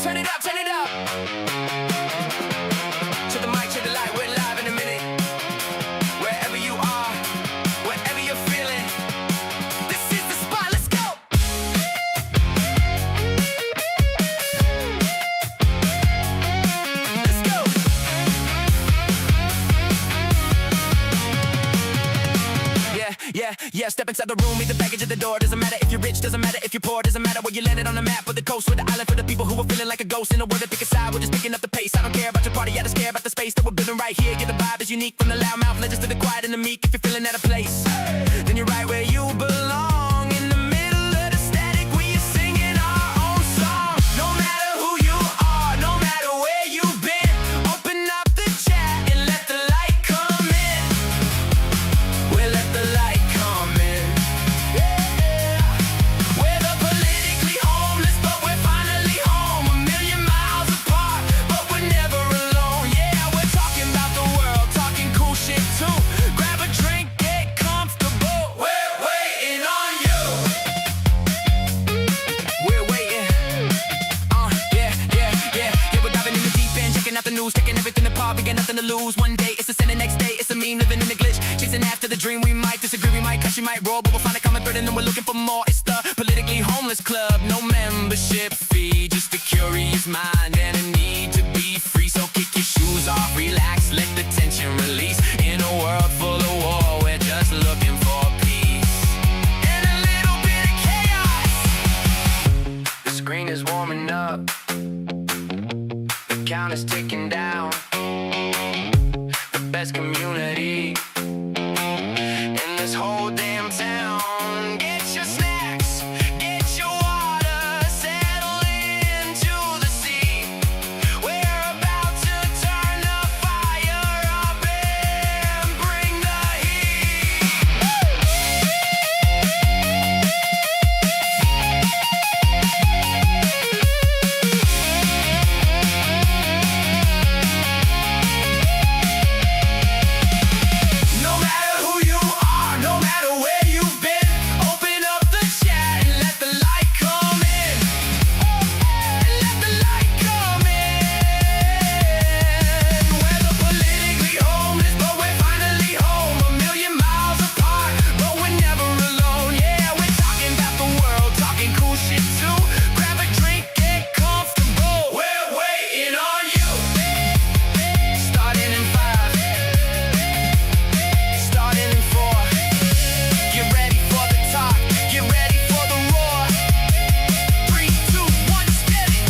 Turn it up, turn it up. To the mic, to the light, we're live in a minute. Wherever you are, wherever you're feeling, this is the spot, let's go. Let's go. Yeah, step inside the room, meet the package at the door. Doesn't matter if you're rich, doesn't matter if you're poor. Doesn't matter where you landed on the map or the coast or the island. For the people who are feeling like a ghost. In a word to pick a side, we're just picking up the pace. I don't care about your party, I just care about the space that we're building right here. Yeah, the vibe is unique, from the loudmouth legends to the quiet and the meek. If you're feeling out of place, then you're right where you belong. In the middle of the static, we are singing our own song. No matter who you are, no matter where you've been, open up the chat and let the light come in. We'll let the light come in. We're the politically homeless, but we're finally home. A million miles apart, but we're never alone. Yeah, we're talking about the world, talking cool shit too. Grab a drink, get comfortable. We're waiting on you. We're waiting. Yeah, we're diving in the deep end, checking out the news, taking everything apart. We got nothing to lose. One day it's a sin, the next day it's a meme, living in a glitch, chasing after the dream. We might disagree, we might cut, you might roll, but we'll find a common thread and then we're looking for more. It's the politically homeless club, no membership fee, just a curious mind and a need to be free. So kick your shoes off, relax, let the tension release. In a world full of war, we're just looking for peace and a little bit of chaos. The screen is warming up, the count is ticking down. The best community in this whole damn town. Get your snacks, get your water, settle into the seat. We're about to turn the fire up and bring the heat. No matter who you are, no matter where you've been, open up the chat and let the light come in. And let the light come in. We're the politically homeless, but we're finally home. A million miles apart, but we're never alone. Yeah, we're talking about the world, talking cool shit too. Grab a drink, get comfortable. We're waiting on you. Starting in 5, starting in 4. Get ready for the talk, get ready for the roar. 3, 2, 1, get it.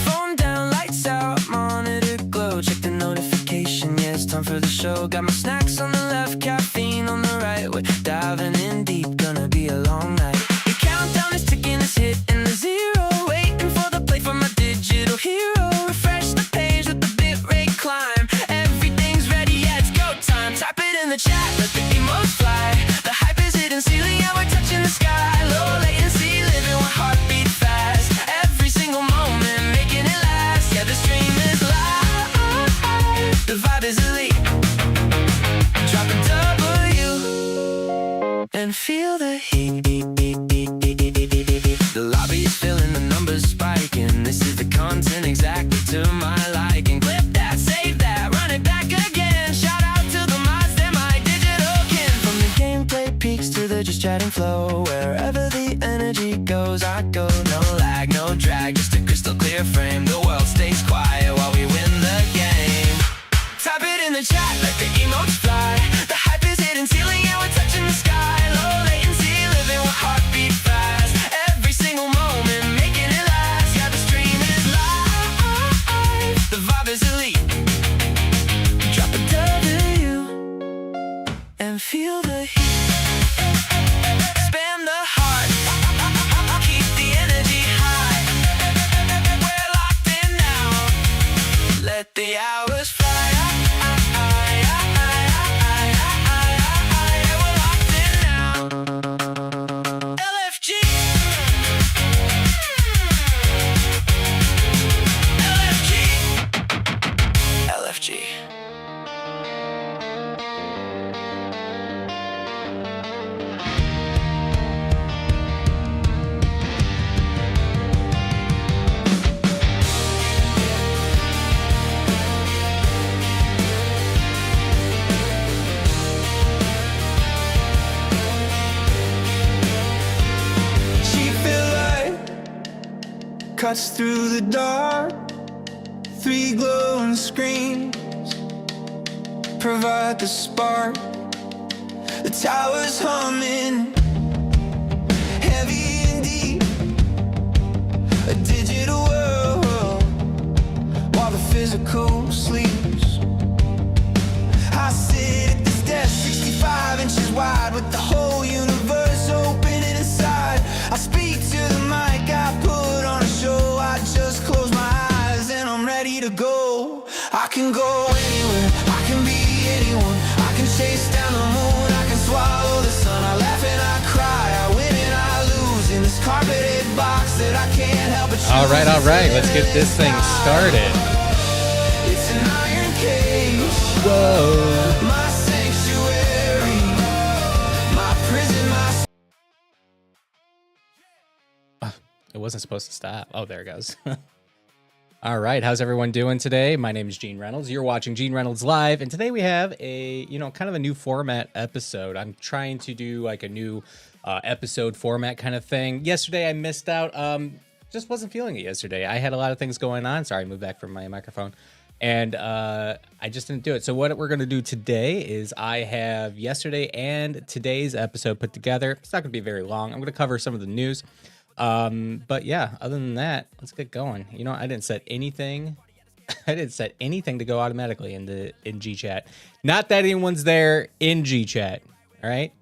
Phone down, lights out, monitor glow. Check the notification, yeah, it's time for the show. Got my snacks on the left, caffeine on the right. We're diving in deep, gonna be a long night. The countdown is ticking, it's hitting the 0. Waiting for the play from my digital hero. Refresh the page with the bit rate climb. Everything's ready, yeah, it's go time. Type it in the chat, let the emotes fly. The hype is hitting ceiling, yeah, we're touching the sky. Low latency, living one heartbeat fast. Every single moment, making it last. Yeah, the stream is live, the vibe is elite. Drop a W and feel the heat. The lobby is filling, the numbers spiking. This is the content exactly to my liking. Clip that, save that, run it back again. Shout out to the mods, they're my digital kin. From the gameplay peaks to the just chatting flow, wherever the energy goes, I go. No lag, no drag, just a crystal clear frame. The world stays quiet while we win the game. Type it in the chat, let the emotes fly. The hype is hitting ceiling, yeah, we're touching the sky. Low latency, living with heartbeat fast. Every single moment, making it last. Yeah, the stream is live, the vibe is elite. Drop a W and feel the heat. Spam the heart cuts through the dark. 3 glowing screens provide the spark. The tower's humming, heavy and deep. A digital world while the physical sleeps. I sit at this desk 65 inches wide with the whole universe opening inside. I speak to the mic, I put on a show. I just close my eyes and I'm ready to go. I can go anywhere, I can be anyone. I can chase down the moon, I can swallow the sun. I laugh and I cry, I win and I lose in this carpeted box that I can't help but choose. All right, let's get this thing started. It's an iron cage. Whoa. My sanctuary, my prison, my... It wasn't supposed to stop. Oh, there it goes. All right, how's everyone doing today? My name is Gene Reynolds. You're watching Gene Reynolds Live, and today we have a, kind of a new format episode. I'm trying to do like a new episode format kind of thing. Yesterday I missed out. Just wasn't feeling it yesterday. I had a lot of things going on. Sorry, I moved back from my microphone. And I just didn't do it. So what we're going to do today is I have yesterday and today's episode put together. It's not going to be very long. I'm going to cover some of the news. But yeah, other than that, let's get going. I didn't set anything. I didn't set anything to go automatically in GChat. Not that anyone's there in GChat. All right.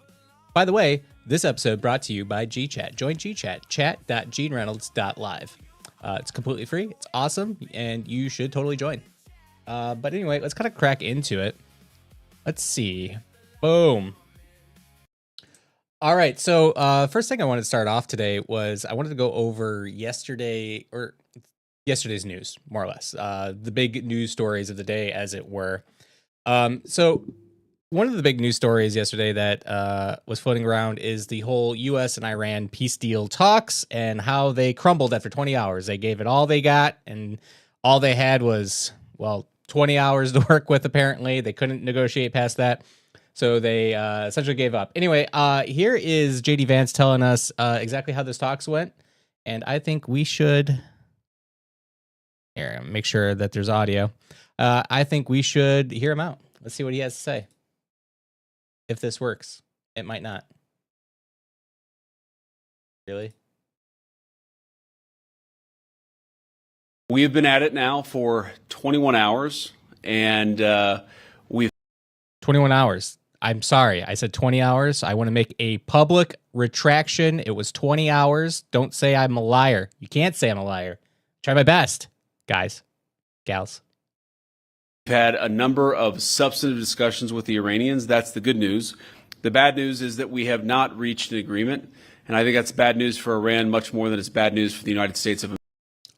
By the way, this episode brought to you by GChat. Join GChat, chat.genereynolds.live. It's completely free. It's awesome. And you should totally join. But anyway, let's kind of crack into it. Let's see. Boom. All right. So first thing I wanted to start off today was I wanted to go over yesterday's news, more or less. The big news stories of the day, as it were. So one of the big news stories yesterday that was floating around is the whole U.S. and Iran peace deal talks and how they crumbled after 20 hours. They gave it all they got, and all they had was, 20 hours to work with, apparently. They couldn't negotiate past that. So they essentially gave up. Anyway, here is JD Vance telling us exactly how this talks went. And I think we should... Here, make sure that there's audio. I think we should hear him out. Let's see what he has to say. If this works. It might not. Really? We have been at it now for 21 hours, and we've... 21 hours. I'm sorry. I said 20 hours. I want to make a public retraction. It was 20 hours. Don't say I'm a liar. You can't say I'm a liar. Try my best, guys, gals. We've had a number of substantive discussions with the Iranians. That's the good news. The bad news is that we have not reached an agreement, and I think that's bad news for Iran much more than it's bad news for the United States of America.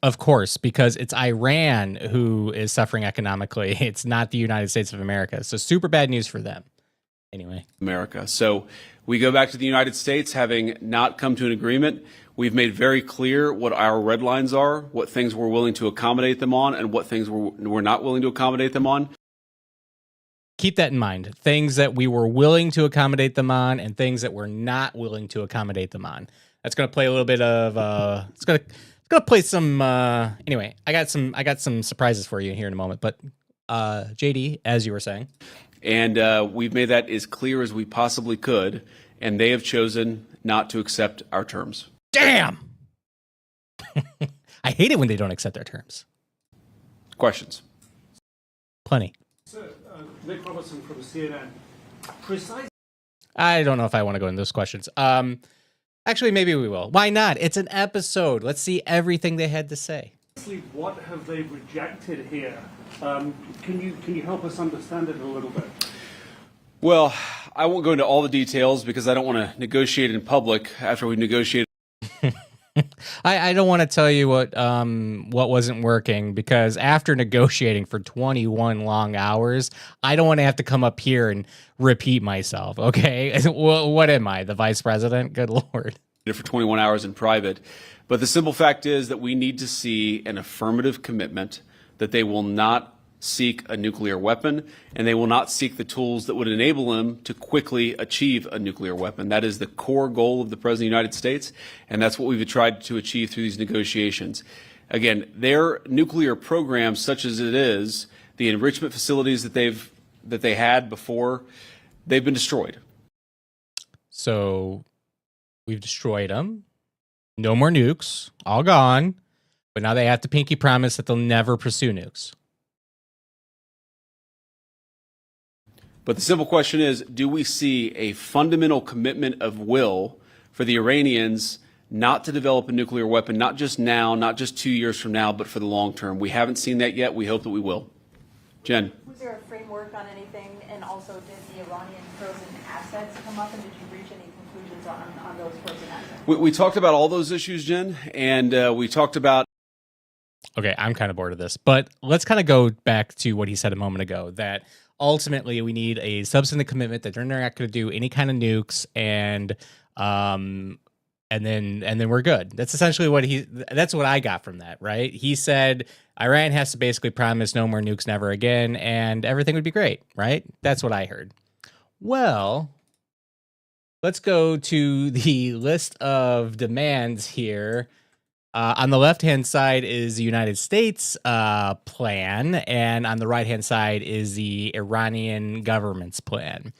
Of course, because it's Iran who is suffering economically. It's not the United States of America. So super bad news for them. Anyway. America. So we go back to the United States having not come to an agreement. We've made very clear what our red lines are, what things we're willing to accommodate them on, and what things we're not willing to accommodate them on. Keep that in mind. Things that we were willing to accommodate them on and things that we're not willing to accommodate them on. That's going to play a little bit of... It's going to play some... Anyway, I got some surprises for you here in a moment. But JD, as you were saying... And we've made that as clear as we possibly could, and they have chosen not to accept our terms. Damn! I hate it when they don't accept our terms. Questions? Plenty. Sir, Nick Robertson from CNN. I don't know if I want to go into those questions. Actually, maybe we will. Why not? It's an episode. Let's see everything they had to say. What have they rejected here? Can you help us understand it a little bit? Well, I won't go into all the details because I don't want to negotiate in public after we negotiate. I don't want to tell you what wasn't working, because after negotiating for 21 long hours, I don't want to have to come up here and repeat myself. Okay, what am I, the vice president? Good Lord. For 21 hours in private. But the simple fact is that we need to see an affirmative commitment that they will not seek a nuclear weapon, and they will not seek the tools that would enable them to quickly achieve a nuclear weapon. That is the core goal of the President of the United States, and that's what we've tried to achieve through these negotiations. Again, their nuclear program, such as it is, the enrichment facilities that they had before, they've been destroyed. So we've destroyed them. No more nukes, all gone. But now they have to pinky promise that they'll never pursue nukes. But the simple question is, do we see a fundamental commitment of will for the Iranians not to develop a nuclear weapon, not just now, not just 2 years from now, but for the long term? We haven't seen that yet. We hope that we will. Jen. Was there a framework on anything? And also, did the Iranian frozen assets come up, and did you reach any conclusions on those frozen assets? We talked about all those issues, Jen, and we talked about. Okay, I'm kind of bored of this, but let's kind of go back to what he said a moment ago, that ultimately we need a substantive commitment that they're not going to do any kind of nukes, and then we're good. That's essentially that's what I got from that, right? He said Iran has to basically promise no more nukes never again, and everything would be great, right? That's what I heard. Well, let's go to the list of demands here. On the left-hand side is the United States plan, and on the right-hand side is the Iranian government's plan.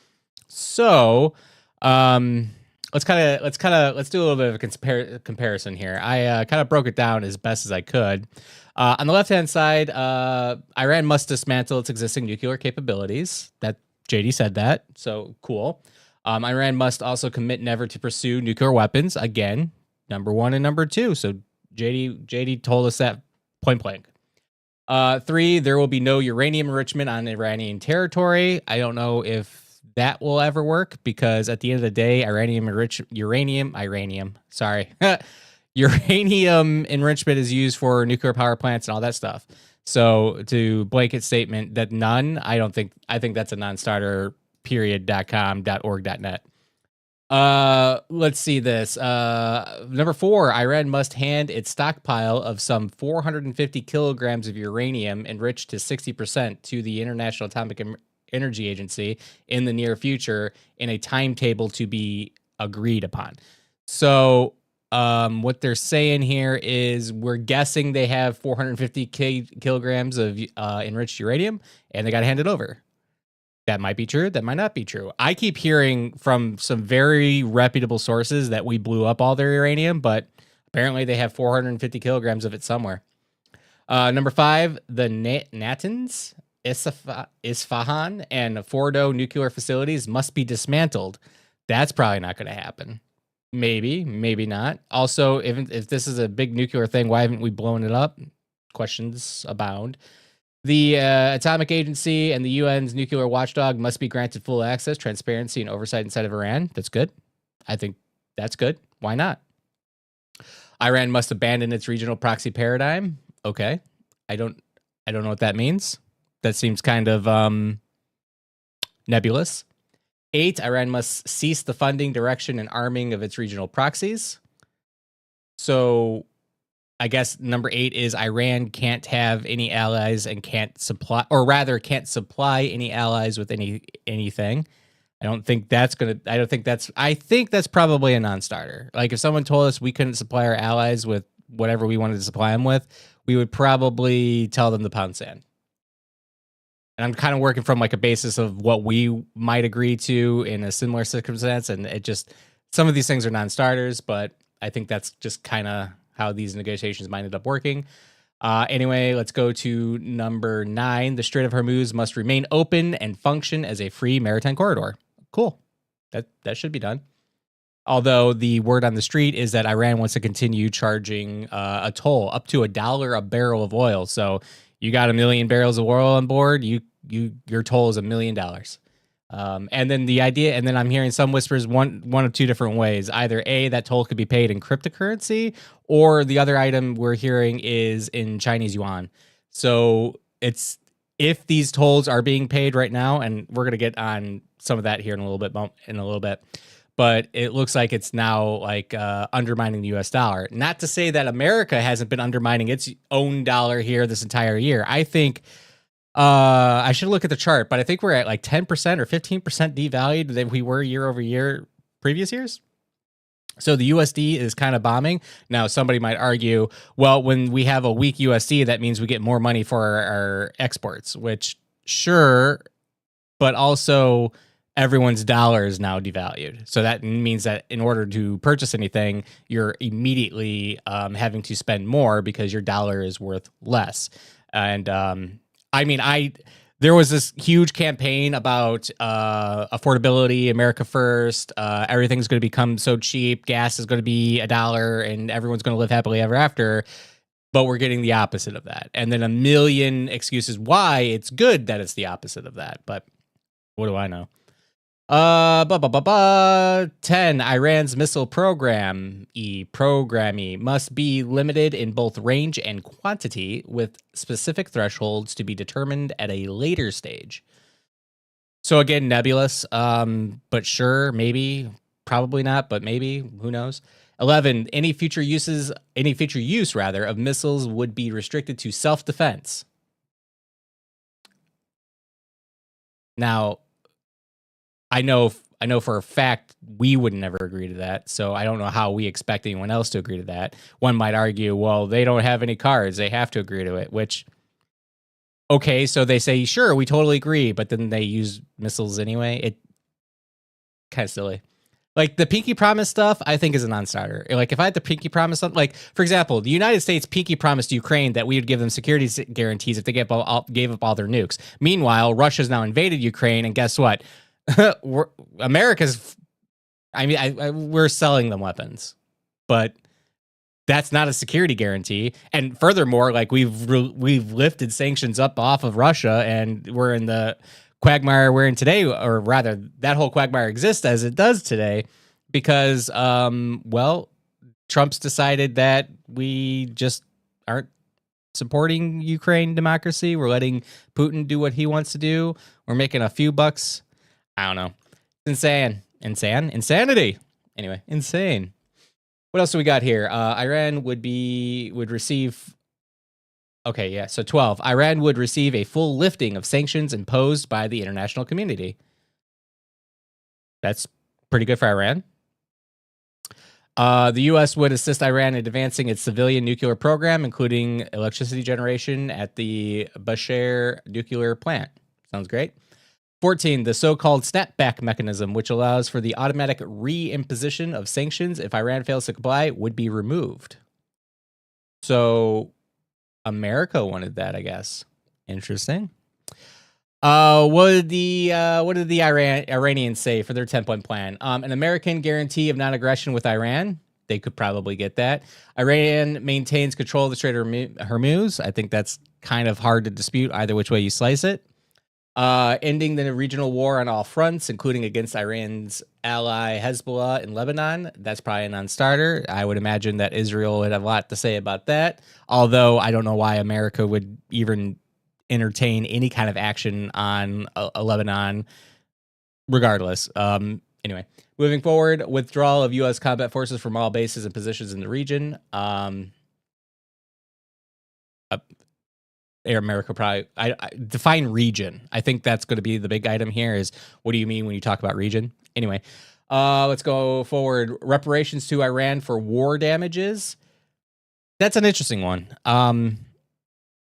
So, let's do a little bit of a comparison here. I kind of broke it down as best as I could. On the left-hand side, Iran must dismantle its existing nuclear capabilities. That JD said that, so cool. Iran must also commit never to pursue nuclear weapons. Again, number 1 and number 2. So JD told us that point blank. 3, there will be no uranium enrichment on Iranian territory. I don't know if that will ever work, because at the end of the day, uranium enrichment is used for nuclear power plants and all that stuff. So to blanket statement that none, I think that's a non-starter, period.com.org.net. Let's see this. Number 4, Iran must hand its stockpile of some 450 kilograms of uranium enriched to 60% to the International Atomic Energy Agency in the near future in a timetable to be agreed upon. So, what they're saying here is we're guessing they have 450 kilograms of enriched uranium, and they got to hand it over. That might be true. That might not be true. I keep hearing from some very reputable sources that we blew up all their uranium, but apparently they have 450 kilograms of it somewhere. Number 5, the Natanz, Isfahan, and Fordo nuclear facilities must be dismantled. That's probably not going to happen. Maybe, maybe not. Also, if this is a big nuclear thing, why haven't we blown it up? Questions abound. The Atomic Agency and the UN's nuclear watchdog must be granted full access, transparency, and oversight inside of Iran. That's good. I think that's good. Why not? Iran must abandon its regional proxy paradigm. Okay. I don't know what that means. That seems kind of nebulous. 8, Iran must cease the funding, direction, and arming of its regional proxies. So I guess number 8 is Iran can't have any allies and can't supply any allies with anything. I think that's probably a non-starter. Like, if someone told us we couldn't supply our allies with whatever we wanted to supply them with, we would probably tell them to pound sand. And I'm kind of working from like a basis of what we might agree to in a similar circumstance. And some of these things are non-starters, but I think that's just kind of how these negotiations might end up working. Anyway, let's go to number 9. The Strait of Hormuz must remain open and function as a free maritime corridor. Cool. That should be done. Although the word on the street is that Iran wants to continue charging a toll up to $1 a barrel of oil. So you got 1 million barrels of oil on board, your toll is $1 million. And then I'm hearing some whispers one of 2 different ways. Either A, that toll could be paid in cryptocurrency, or the other item we're hearing is in Chinese yuan. So if these tolls are being paid right now, and we're going to get on some of that here in a little bit, but it looks like it's now like undermining the US dollar. Not to say that America hasn't been undermining its own dollar here this entire year. I think I should look at the chart, but I think we're at like 10% or 15% devalued than we were year over year previous years. So the USD is kind of bombing. Now, somebody might argue, well, when we have a weak USD, that means we get more money for our exports, which sure, but also everyone's dollar is now devalued. So that means that in order to purchase anything, you're immediately having to spend more because your dollar is worth less. And there was this huge campaign about affordability, America first. Everything's going to become so cheap. Gas is going to be $1 and everyone's going to live happily ever after. But we're getting the opposite of that. And then a million excuses why it's good that it's the opposite of that. But what do I know? 10. Iran's missile programming must be limited in both range and quantity, with specific thresholds to be determined at a later stage. So again, nebulous, but sure, maybe, probably not, but maybe, who knows? 11. Any future use of missiles would be restricted to self-defense. Now, I know for a fact we would never agree to that, so I don't know how we expect anyone else to agree to that. One might argue, well, they don't have any cards, they have to agree to it, which, okay, so they say, sure, we totally agree, but then they use missiles anyway. It kind of silly. Like, the pinky promise stuff, I think, is a non-starter. Like, if I had to pinky promise something, like, for example, the United States pinky promised Ukraine that we would give them security guarantees if they gave up all their nukes. Meanwhile, Russia's now invaded Ukraine, and guess what? America's, we're selling them weapons, but that's not a security guarantee. And furthermore, like, we've lifted sanctions up off of Russia, and we're in the quagmire we're in today, or rather, that whole quagmire exists as it does today because, well, Trump's decided that we just aren't supporting Ukraine democracy. We're letting Putin do what he wants to do. We're making a few bucks. I don't know. It's insanity. Anyway, insane. What else do we got here? Iran would receive. Okay, yeah. So 12. Iran would receive a full lifting of sanctions imposed by the international community. That's pretty good for Iran. The U.S. would assist Iran in advancing its civilian nuclear program, including electricity generation at the Bushehr nuclear plant. Sounds great. 14. The so-called snapback mechanism, which allows for the automatic reimposition of sanctions if Iran fails to comply, would be removed. So America wanted that, I guess. Interesting. What did the Iranians say for their 10-point plan? An American guarantee of non-aggression with Iran. They could probably get that. Iran maintains control of the Strait of Hormuz. I think that's kind of hard to dispute either which way you slice it. Ending the regional war on all fronts, including against Iran's ally Hezbollah in Lebanon. That's probably a non-starter. I would imagine that Israel would have a lot to say about that, although I don't know why America would even entertain any kind of action on Lebanon regardless. Anyway, moving forward, withdrawal of U.S. combat forces from all bases and positions in the region. America probably, I define region. I think that's going to be the big item here is, what do you mean when you talk about region? Anyway, let's go forward. Reparations to Iran for war damages. That's an interesting one.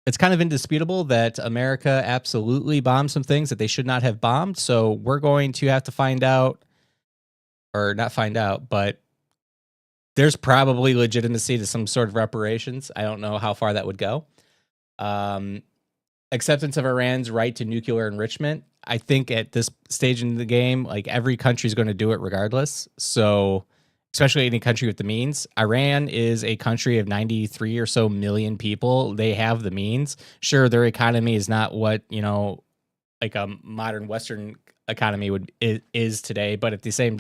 It's kind of indisputable that America absolutely bombed some things that they should not have bombed. So we're going to have to find out, or not find out, but there's probably legitimacy to some sort of reparations. I don't know how far that would go. Acceptance of Iran's right to nuclear enrichment. I think at this stage in the game, like, every country is going to do it regardless. So, especially any country with the means. Iran is a country of 93 or so million people. They have the means. Sure, their economy is not what, like a modern Western economy is today, but at the same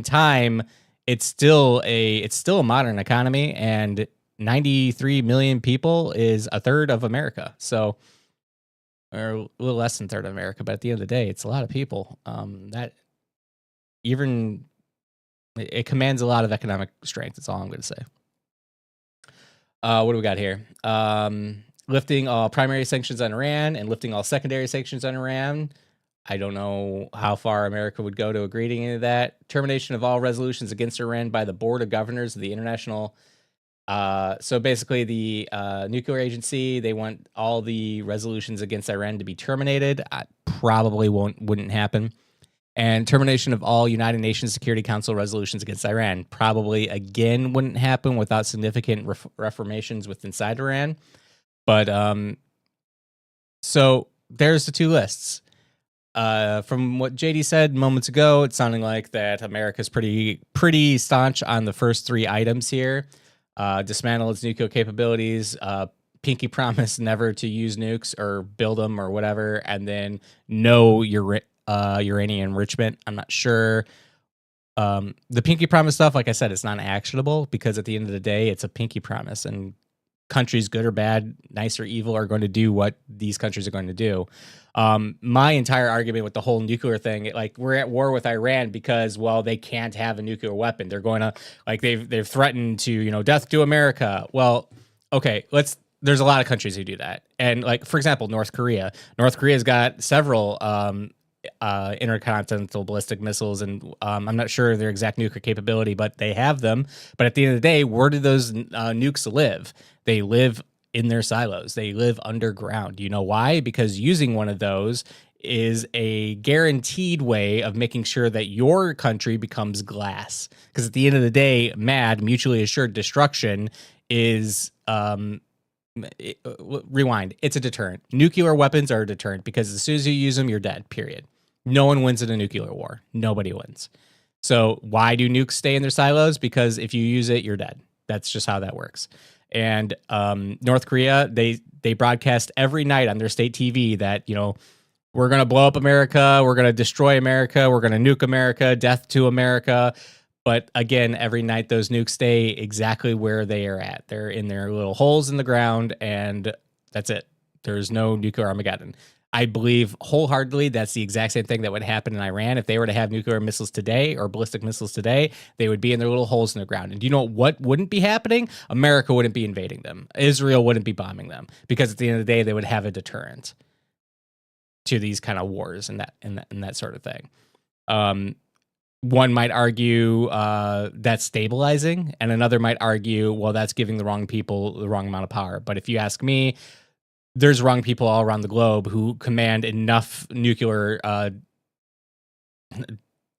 time, it's still a modern economy, and 93 million people is a third of America. So, or a little less than a third of America, but at the end of the day, it's a lot of people. That even it commands a lot of economic strength. That's all I'm going to say. What do we got here? Lifting all primary sanctions on Iran and lifting all secondary sanctions on Iran I don't know how far America would go to agree to any of that. Termination of all resolutions against Iran by the Board of Governors of the International. So basically, the nuclear agency, they want all the resolutions against Iran to be terminated. Probably wouldn't happen. And termination of all United Nations Security Council resolutions against Iran probably again wouldn't happen without significant reformations within inside Iran. But so there's the two lists. From what JD said moments ago, it's sounding like that America's pretty staunch on the first three items here. Dismantle its nuclear capabilities, pinky promise never to use nukes or build them or whatever, and then no uranium enrichment. I'm not sure. The pinky promise stuff, like I said, it's not actionable because at the end of the day, it's a pinky promise, and countries, good or bad, nice or evil, are going to do what these countries are going to do. My entire argument with the whole nuclear thing, like, we're at war with Iran because, well, they can't have a nuclear weapon. They're going to, like, they've threatened to, death to America. Well, okay, there's a lot of countries who do that. And, like, for example, North Korea. North Korea's got several intercontinental ballistic missiles, and I'm not sure their exact nuclear capability, but they have them. But at the end of the day, where do those nukes live? They live in their silos. They live underground. You know why? Because using one of those is a guaranteed way of making sure that your country becomes glass. Because at the end of the day, mutually assured destruction is rewind. It's a deterrent. Nuclear weapons are a deterrent because as soon as you use them, you're dead, period. No one wins in a nuclear war. Nobody wins. So why do nukes stay in their silos? Because if you use it, you're dead. That's just how that works. And North Korea, they broadcast every night on their state TV that, we're going to blow up America, we're going to destroy America, we're going to nuke America, death to America. But again, every night those nukes stay exactly where they are at. They're in their little holes in the ground, and that's it. There's no nuclear Armageddon. I believe wholeheartedly that's the exact same thing that would happen in Iran. If they were to have nuclear missiles today or ballistic missiles today, they would be in their little holes in the ground. And do you know what wouldn't be happening? America wouldn't be invading them. Israel wouldn't be bombing them, because at the end of the day, they would have a deterrent to these kind of wars and that sort of thing. One might argue that's stabilizing, and another might argue, well, that's giving the wrong people the wrong amount of power. But if you ask me, there's wrong people all around the globe who command enough nuclear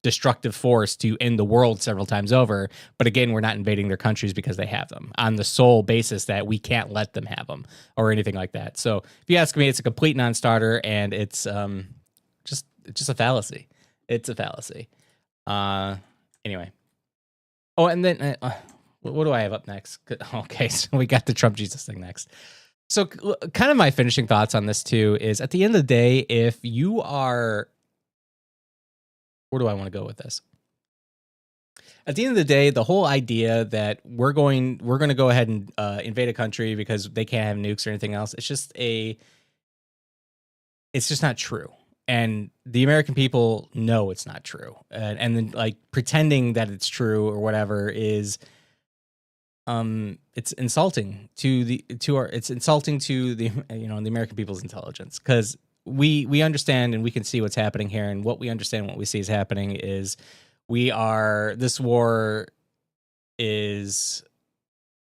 destructive force to end the world several times over. But again, we're not invading their countries because they have them, on the sole basis that we can't let them have them or anything like that. So if you ask me, it's a complete non-starter, and it's just a fallacy. It's a fallacy. Anyway. Oh, and then what do I have up next? Okay, so we got the Trump Jesus thing next. So kind of my finishing thoughts on this too is, at the end of the day, if you are, where do I want to go with this? At the end of the day, the whole idea that we're going to go ahead and invade a country because they can't have nukes or anything else, it's just not true. And the American people know it's not true. And then, like, pretending that it's true or whatever is, it's insulting to the American people's intelligence, because we understand and we can see what's happening here, and what we understand, what we see is happening is this war is,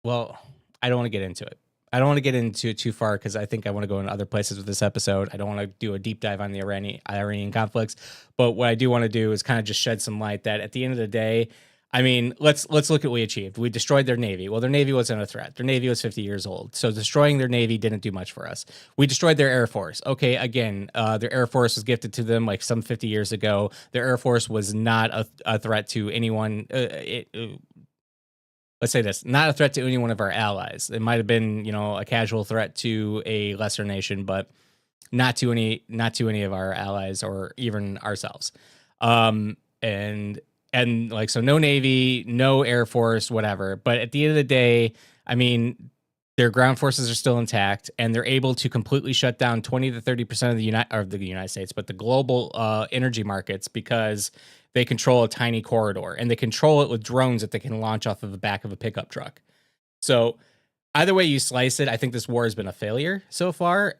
well, I don't want to get into it. I don't want to get into it too far, because I think I want to go in other places with this episode. I don't want to do a deep dive on the Iranian conflicts, but what I do want to do is kind of just shed some light that at the end of the day, I mean, let's look at what we achieved. We destroyed their Navy. Well, their Navy wasn't a threat. Their Navy was 50 years old. So destroying their Navy didn't do much for us. We destroyed their Air Force. Okay, again, their Air Force was gifted to them like some 50 years ago. Their Air Force was not a threat to anyone. Let's say this, not a threat to any one of our allies. It might have been, a casual threat to a lesser nation, but not to any of our allies or even ourselves. And like, so no Navy, no Air Force, whatever. But at the end of the day, I mean, their ground forces are still intact, and they're able to completely shut down 20 to 30% of the United States, but the global energy markets, because they control a tiny corridor, and they control it with drones that they can launch off of the back of a pickup truck. So either way you slice it, I think this war has been a failure so far.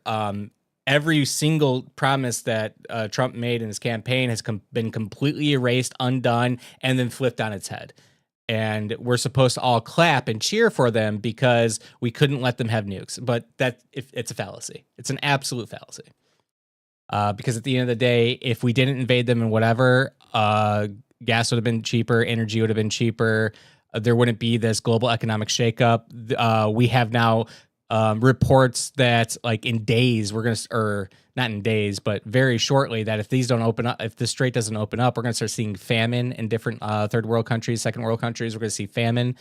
every single promise that Trump made in his campaign has been completely erased, undone, and then flipped on its head. And we're supposed to all clap and cheer for them because we couldn't let them have nukes. But it's a fallacy. It's an absolute fallacy. Because at the end of the day, if we didn't invade them and whatever, gas would have been cheaper, energy would have been cheaper. There wouldn't be this global economic shakeup. We have now reports that like in days, or not in days, but very shortly, that if these don't open up, if the strait doesn't open up, we're going to start seeing famine in different third world countries, second world countries. We're going to see famine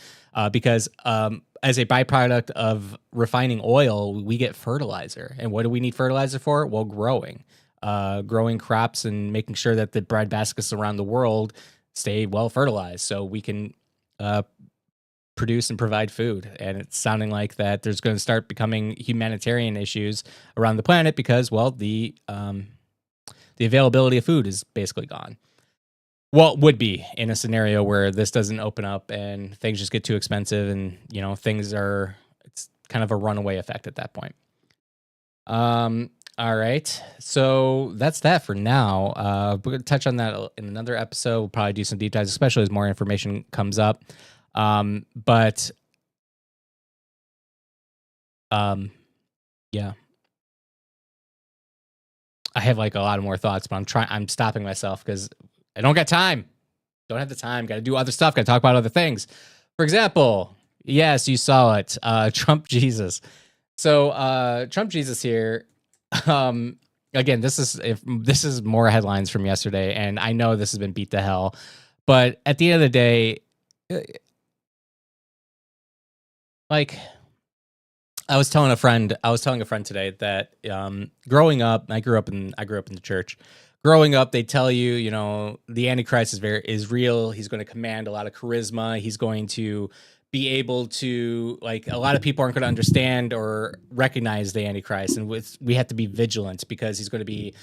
because as a byproduct of refining oil, we get fertilizer. And what do we need fertilizer for? Well, growing crops and making sure that the bread baskets around the world stay well fertilized so we can produce and provide food. And it's sounding like that there's going to start becoming humanitarian issues around the planet because, well, the availability of food is basically gone. Well, it would be in a scenario where this doesn't open up and things just get too expensive and, it's kind of a runaway effect at that point. All right. So that's that for now. We're going to touch on that in another episode. We'll probably do some deep dives, especially as more information comes up. Yeah. I have like a lot of more thoughts, but I'm stopping myself because I don't got time. Don't have the time. Got to do other stuff. Got to talk about other things. For example, yes, you saw it. Trump Jesus. So Trump Jesus here. Again, this is more headlines from yesterday, and I know this has been beat to hell, but at the end of the day, like I was telling a friend today that growing up, I grew up in the church. Growing up, they tell you, the Antichrist is real. He's going to command a lot of charisma. He's going to be able to, like, a lot of people aren't going to understand or recognize the Antichrist, and we have to be vigilant because he's going to be,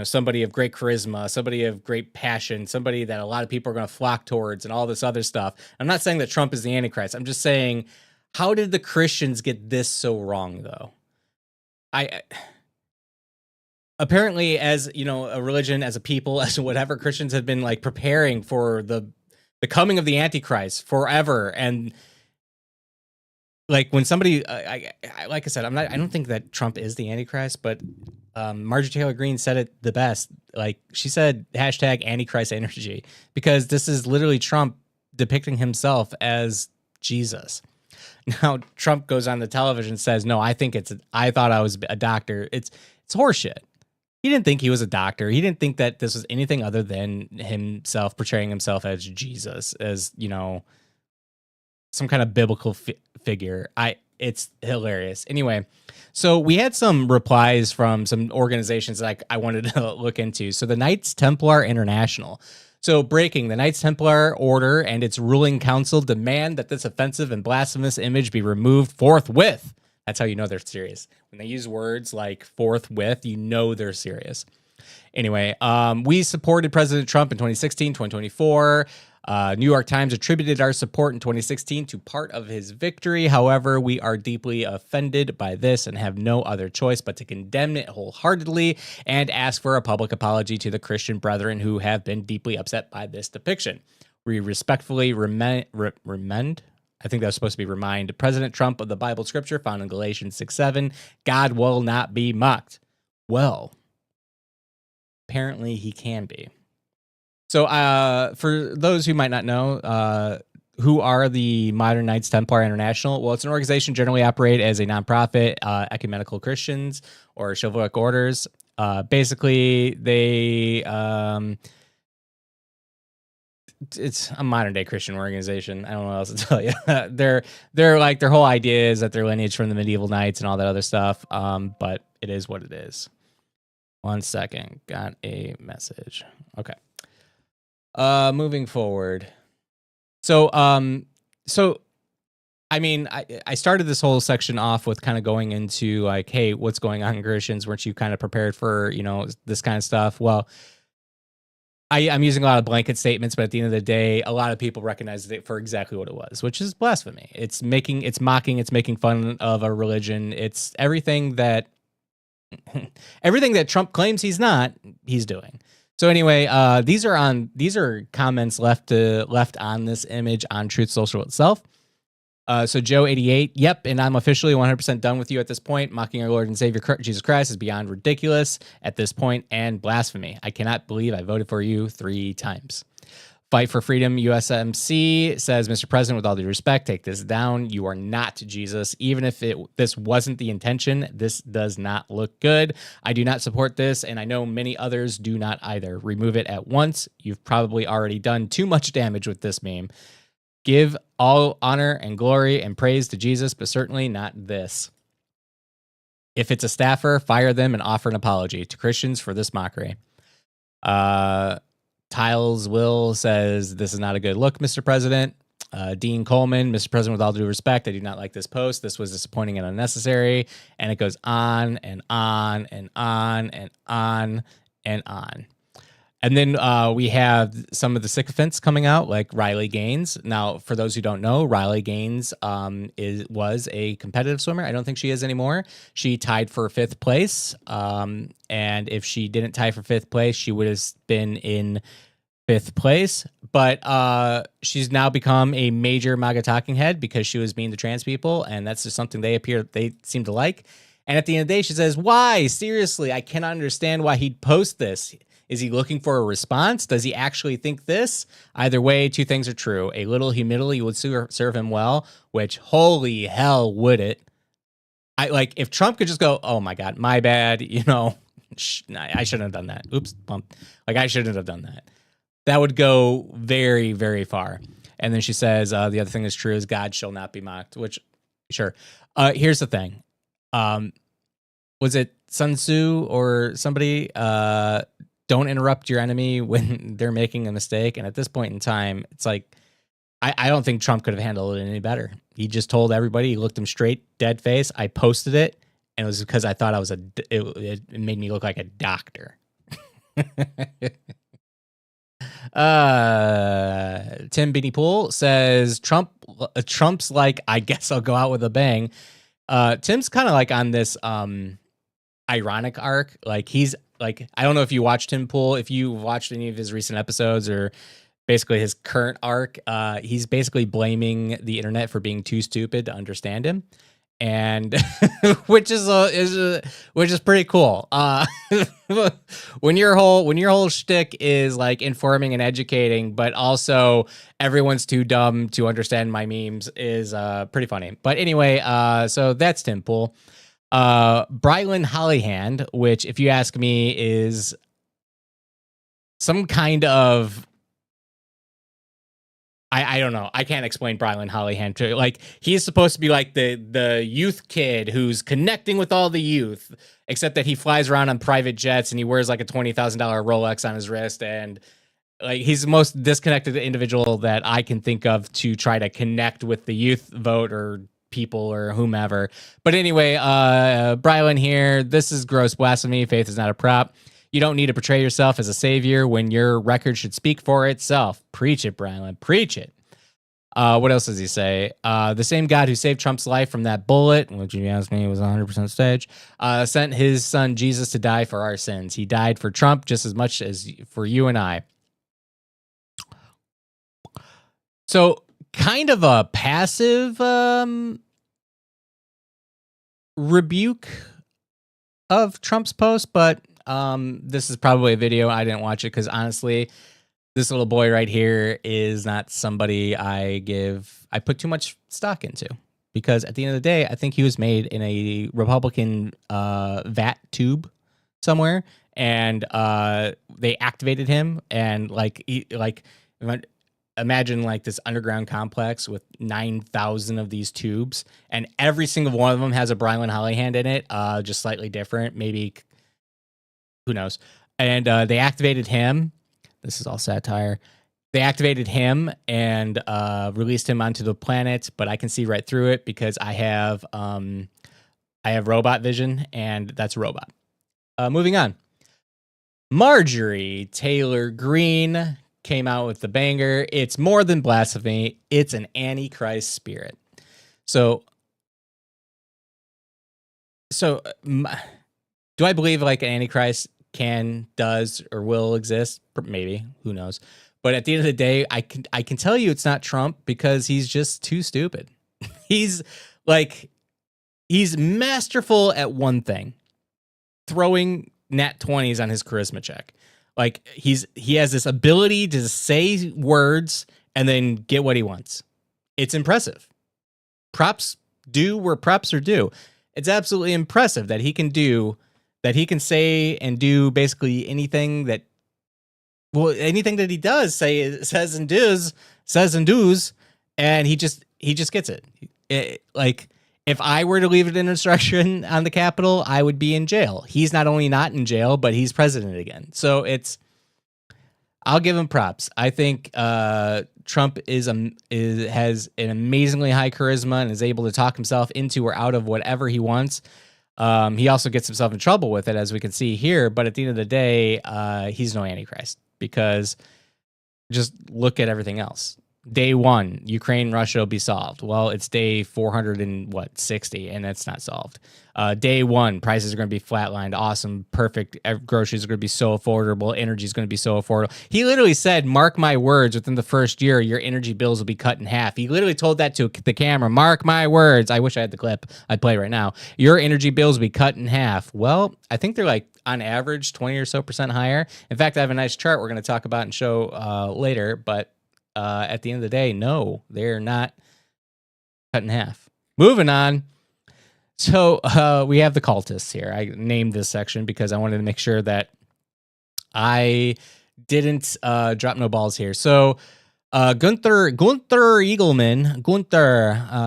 somebody of great charisma, somebody of great passion, somebody that a lot of people are going to flock towards, and all this other stuff. I'm not saying that Trump is the Antichrist. I'm just saying, how did the Christians get this so wrong, though? Apparently, as a religion, as a people, as whatever, Christians have been like preparing for the coming of the Antichrist forever. And like when somebody, like I said, I don't think that Trump is the Antichrist, but Marjorie Taylor Greene said it the best. Like she said, #Antichrist energy, because this is literally Trump depicting himself as Jesus. Now Trump goes on the television and says, "No, I thought I was a doctor." It's horseshit. He didn't think he was a doctor. He didn't think that this was anything other than himself portraying himself as Jesus, as some kind of biblical figure. It's hilarious. Anyway, so we had some replies from some organizations that I wanted to look into. So the Knights Templar International. So breaking, the Knights Templar Order and its ruling council demand that this offensive and blasphemous image be removed forthwith. That's how you know they're serious. When they use words like forthwith, you know they're serious. Anyway, we supported President Trump in 2016, 2024. New York Times attributed our support in 2016 to part of his victory. However, we are deeply offended by this and have no other choice but to condemn it wholeheartedly and ask for a public apology to the Christian brethren who have been deeply upset by this depiction. We respectfully remind President Trump of the Bible scripture found in Galatians 6:7. God will not be mocked. Well, apparently he can be. So for those who might not know, who are the Modern Knights Templar International? Well, it's an organization generally operate as a nonprofit, ecumenical Christians or chivalric orders. Basically, they it's a modern day Christian organization. I don't know what else to tell you. they're like, their whole idea is that they're lineage from the medieval knights and all that other stuff. But it is what it is. 1 second. Got a message. Okay. Moving forward. So I mean, I started this whole section off with kind of going into like, hey, what's going on in Christians? Weren't you kind of prepared for, this kind of stuff? Well, I'm using a lot of blanket statements, but at the end of the day, a lot of people recognize it for exactly what it was, which is blasphemy. It's mocking, it's making fun of a religion. It's everything that Everything that Trump claims he's not, he's doing. So anyway, these are comments left on this image on Truth Social itself. So Joe88, yep, and I'm officially 100% done with you at this point. Mocking our Lord and Savior Jesus Christ is beyond ridiculous at this point and blasphemy. I cannot believe I voted for you 3 times. Fight for Freedom USMC says, Mr. President, with all due respect, take this down. You are not Jesus. Even if this wasn't the intention, this does not look good. I do not support this, and I know many others do not either. Remove it at once. You've probably already done too much damage with this meme. Give all honor and glory and praise to Jesus, but certainly not this. If it's a staffer, fire them and offer an apology to Christians for this mockery. Tiles Will says, this is not a good look, Mr. President. Dean Coleman, Mr. President, with all due respect, I do not like this post. This was disappointing and unnecessary. And it goes on and on and on and on and on. And then we have some of the sycophants coming out, like Riley Gaines. Now, for those who don't know, Riley Gaines was a competitive swimmer. I don't think she is anymore. She tied for 5th place. And if she didn't tie for 5th place, she would have been in 5th place. But she's now become a major MAGA talking head because she was mean to trans people. And that's just something they seem to like. And at the end of the day, she says, why? Seriously, I cannot understand why he'd post this. Is he looking for a response? Does he actually think this? Either way, 2 things are true. A little humility would serve him well, which holy hell would it. If Trump could just go, oh my God, my bad. I shouldn't have done that. Oops, bump. I shouldn't have done that. That would go very, very far. And then she says, the other thing that's true is God shall not be mocked, which, sure. Here's the thing. Was it Sun Tzu or somebody? Don't interrupt your enemy when they're making a mistake. And at this point in time, it's like, I don't think Trump could have handled it any better. He just told everybody, he looked him straight, dead face. I posted it, and it was because I thought it made me look like a doctor. Tim Beanie Pool says, Trump's like, I guess I'll go out with a bang. Tim's kind of like on this ironic arc. He's like, I don't know if you watched Tim Pool, if you watched any of his recent episodes or basically his current arc, he's basically blaming the internet for being too stupid to understand him. And which is pretty cool. When your whole shtick is like informing and educating, but also everyone's too dumb to understand my memes is pretty funny. But anyway, so that's Tim Pool. Brylan Hollyhand, which if you ask me is some kind of, I don't know. I can't explain Brylan Hollyhand to he's supposed to be like the youth kid who's connecting with all the youth, except that he flies around on private jets and he wears like a $20,000 Rolex on his wrist. And he's the most disconnected individual that I can think of to try to connect with the youth vote or people or whomever. But anyway, Brylan here, this is gross blasphemy. Faith is not a prop. You don't need to portray yourself as a savior when your record should speak for itself. Preach it, Brylan. Preach it. What else does he say? The same God who saved Trump's life from that bullet, which you asked me was 100% staged, sent his son Jesus to die for our sins. He died for Trump just as much as for you and I. So kind of a passive rebuke of Trump's post, but this is probably a video. I didn't watch it because honestly, this little boy right here is not somebody I put too much stock into, because at the end of the day, I think he was made in a Republican vat tube somewhere, and they activated him, and imagine like this underground complex with 9,000 of these tubes, and every single one of them has a Brylan Hollyhand in it, just slightly different, maybe, who knows. And they activated him. This is all satire. They activated him and released him onto the planet, but I can see right through it because I have robot vision, and that's robot. Moving on. Marjorie Taylor Greene came out with the banger. It's more than blasphemy. It's an antichrist spirit. So Do I believe like an Antichrist does, or will exist? Maybe. Who knows? But at the end of the day, I can tell you it's not Trump because he's just too stupid. He's masterful at one thing, throwing nat 20s on his charisma check. Like he has this ability to say words and then get what he wants. It's impressive. Props due where props are due. It's absolutely impressive that he can say and do basically anything that he does, says and does, and he just gets it. Like, if I were to leave an instruction on the Capitol, I would be in jail. He's not only not in jail, but he's president again. So I'll give him props. I think Trump has an amazingly high charisma and is able to talk himself into or out of whatever he wants. He also gets himself in trouble with it, as we can see here. But at the end of the day, he's no Antichrist, because just look at everything else. Day 1, Ukraine, Russia will be solved. Well, it's day 460, and that's not solved. Day 1, prices are going to be flatlined. Awesome, perfect. Groceries are going to be so affordable. Energy is going to be so affordable. He literally said, mark my words, within the first year, your energy bills will be cut in half. He literally told that to the camera. Mark my words. I wish I had the clip. I'd play right now. Your energy bills will be cut in half. Well, I think they're like, on average, 20% or so higher. In fact, I have a nice chart we're going to talk about and show later, but at the end of the day, no, they're not cut in half. Moving on. So we have the cultists here. I named this section because I wanted to make sure that I didn't drop no balls here. So Gunther Eagleman,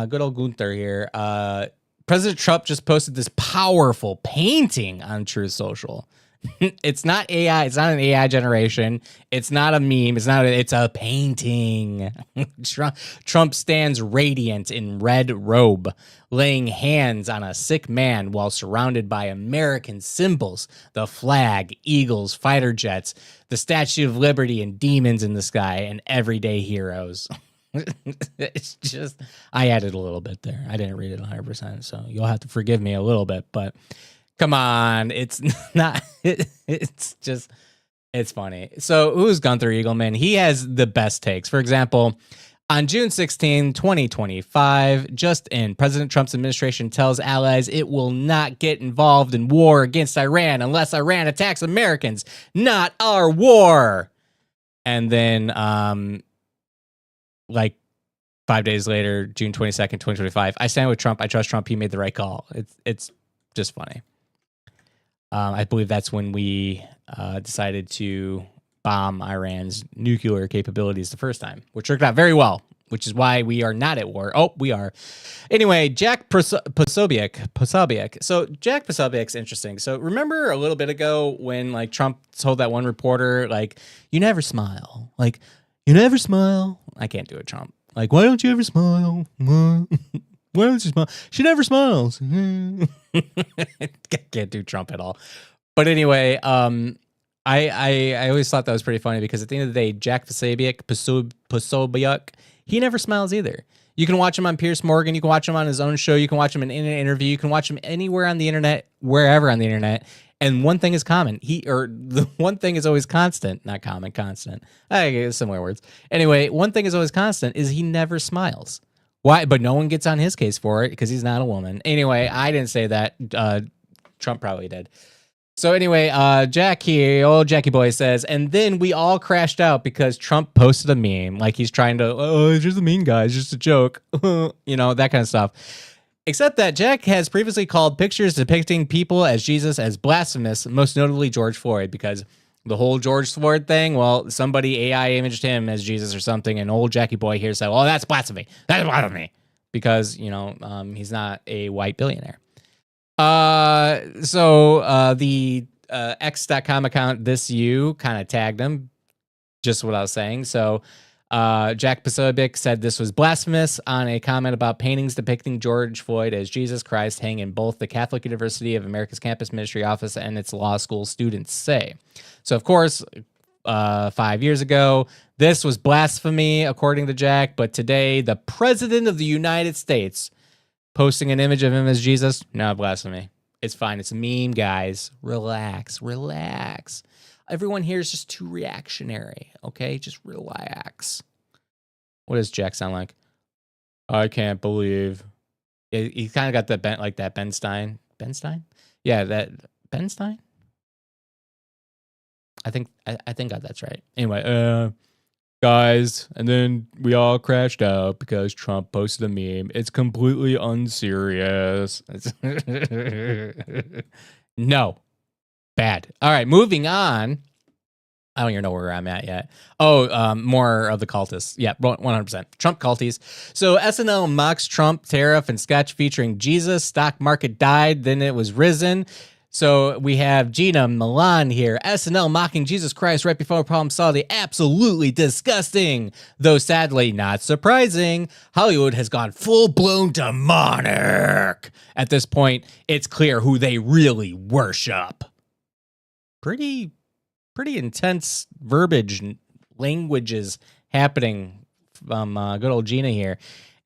good old Gunther here. President Trump just posted this powerful painting on Truth Social. It's not AI. It's not an AI generation. It's not a meme. It's a painting. Trump stands radiant in red robe, laying hands on a sick man while surrounded by American symbols, the flag, eagles, fighter jets, the Statue of Liberty, and demons in the sky, and everyday heroes. It's just, I added a little bit there. I didn't read it 100%, so you'll have to forgive me a little bit, but come on, it's not, it's just, it's funny. So who's Gunther Eagleman? He has the best takes. For example, on June 16, 2025, just in, President Trump's administration tells allies it will not get involved in war against Iran unless Iran attacks Americans, not our war. And then, like 5 days later, June 22nd, 2025, I stand with Trump. I trust Trump. He made the right call. It's just funny. I believe that's when we decided to bomb Iran's nuclear capabilities the first time, which worked out very well, which is why we are not at war. Oh, we are. Anyway, Jack Posobiec. So Jack Posobiec's interesting. So remember a little bit ago when like Trump told that one reporter, like, you never smile. Like, you never smile. I can't do it, Trump. Like, why don't you ever smile? Why don't you smile? She never smiles. Can't do Trump at all. But anyway, I always thought that was pretty funny because at the end of the day, Jack Posobiec, he never smiles either. You can watch him on Piers Morgan. You can watch him on his own show. You can watch him in an interview. You can watch him anywhere on the internet, wherever on the internet. And one thing is common. The one thing is always constant. Not common, constant. I guess similar words. Anyway, one thing is always constant is he never smiles. Why? But no one gets on his case for it because he's not a woman. Anyway, I didn't say that. Trump probably did. So anyway, Jack here, old Jackie boy says, and then we all crashed out because Trump posted a meme. Like he's trying to, oh, it's just a meme, guys. It's just a joke. You know, that kind of stuff. Except that Jack has previously called pictures depicting people as Jesus as blasphemous, most notably George Floyd, because the whole George Floyd thing, well, somebody AI imaged him as Jesus or something, and old Jackie boy here said, oh, that's blasphemy. That's blasphemy. Because, you know, he's not a white billionaire. So the X.com account, ThisU, kind of tagged him. Just what I was saying. So Jack Posobiec said this was blasphemous on a comment about paintings depicting George Floyd as Jesus Christ hang in both the Catholic University of America's campus ministry office and its law school students say. So, of course, 5 years ago, this was blasphemy, according to Jack. But today, the president of the United States posting an image of him as Jesus, no blasphemy. It's fine. It's a meme, guys. Relax. Relax. Everyone here is just too reactionary, okay? Just relax. What does Jack sound like? I can't believe. He kind of got that Ben Stein. Ben Stein? Yeah, that Ben Stein? I think that's right. Anyway, guys, and then we all crashed out because Trump posted a meme. It's completely unserious. No. Bad. All right, moving on. I don't even know where I'm at yet. Oh, more of the cultists. Yeah, 100%. Trump culties. So SNL mocks Trump tariff and sketch featuring Jesus. Stock market died, then it was risen. So we have Gina Milan here. SNL mocking Jesus Christ right before problem solved. Absolutely disgusting. Though sadly not surprising, Hollywood has gone full-blown demonic. At this point, it's clear who they really worship. Pretty intense verbiage and languages happening from good old Gina here.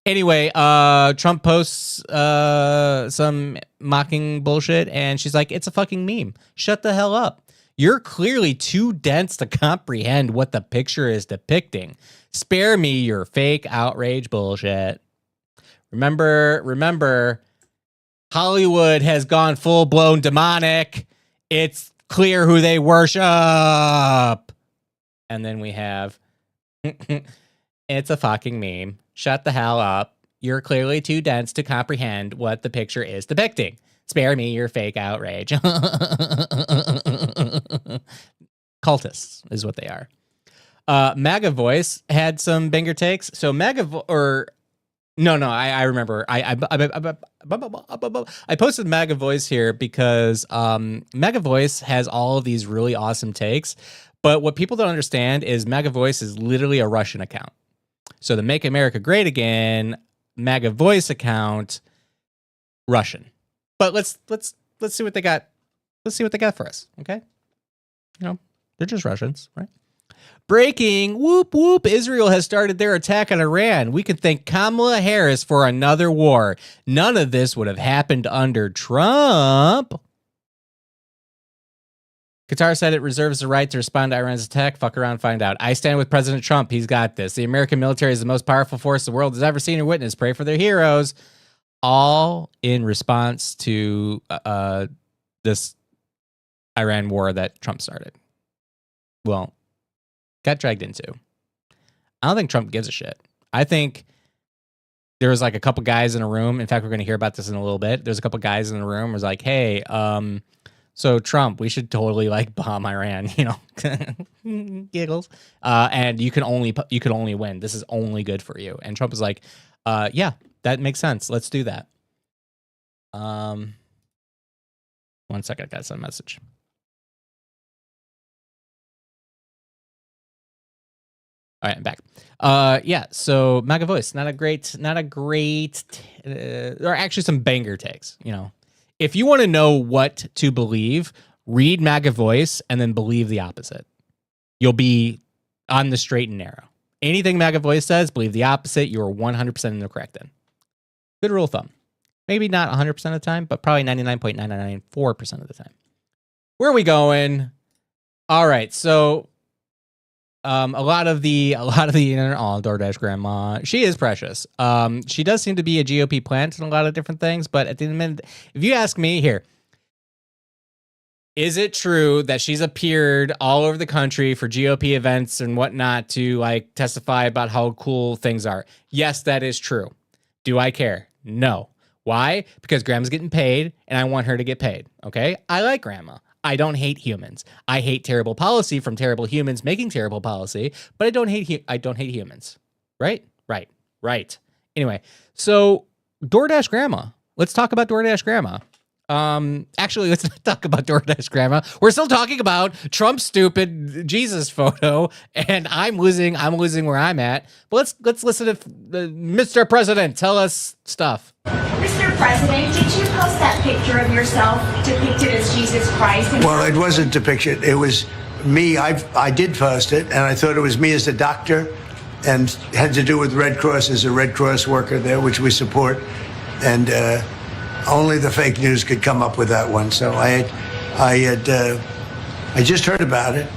Anyway, Trump posts some mocking bullshit, and she's like, it's a fucking meme. Shut the hell up. You're clearly too dense to comprehend what the picture is depicting. Spare me your fake outrage bullshit. Remember, Hollywood has gone full-blown demonic. It's clear who they worship. And then we have, it's a fucking meme. Shut the hell up. You're clearly too dense to comprehend what the picture is depicting. Spare me your fake outrage. Cultists is what they are. MAGA Voice had some banger takes. So I remember. I posted MAGA Voice here because MAGA Voice has all of these really awesome takes. But what people don't understand is MAGA Voice is literally a Russian account. So the Make America Great Again MAGA Voice account, Russian. But let's see what they got. Let's see what they got for us. Okay, they're just Russians, right? Breaking, whoop, whoop, Israel has started their attack on Iran. We can thank Kamala Harris for another war. None of this would have happened under Trump. Qatar said it reserves the right to respond to Iran's attack. Fuck around, find out. I stand with President Trump. He's got this. The American military is the most powerful force the world has ever seen or witnessed. Pray for their heroes. All in response to this Iran war that Trump started. Well, got dragged into. I don't think Trump gives a shit. I think there was like a couple guys in a room. In fact, we're going to hear about this in a little bit. There's a couple guys in the room. Was like, hey, so Trump, we should totally like bomb Iran, giggles. And you can only win. This is only good for you. And Trump is like, yeah, that makes sense. Let's do that. 1 second, I got some message. All right, I'm back. Yeah, so MAGA Voice, not a great, or actually some banger takes, If you want to know what to believe, read MAGA Voice and then believe the opposite. You'll be on the straight and narrow. Anything MAGA Voice says, believe the opposite. You are 100% in the correct then. Good rule of thumb. Maybe not 100% of the time, but probably 99.9994% of the time. Where are we going? All right, so a lot of the internet, DoorDash grandma, she is precious. She does seem to be a GOP plant in a lot of different things, but at the end of the minute, if you ask me here, is it true that she's appeared all over the country for GOP events and whatnot to like testify about how cool things are? Yes, that is true. Do I care? No. Why? Because grandma's getting paid and I want her to get paid. Okay. I like grandma. I don't hate humans. I hate terrible policy from terrible humans making terrible policy, but I don't hate humans. Right? Right. Anyway, so DoorDash grandma. Let's talk about DoorDash grandma. Actually, let's not talk about DoorDash grandma. We're still talking about Trump's stupid Jesus photo, and I'm losing where I'm at. But let's listen to Mr. President tell us stuff. Mr. President, did you post that picture of yourself depicted as Jesus Christ? Well, it wasn't depicted. It was me. I did post it, and I thought it was me as a doctor, and had to do with Red Cross as a Red Cross worker there, which we support. And only the fake news could come up with that one. So I just heard about it.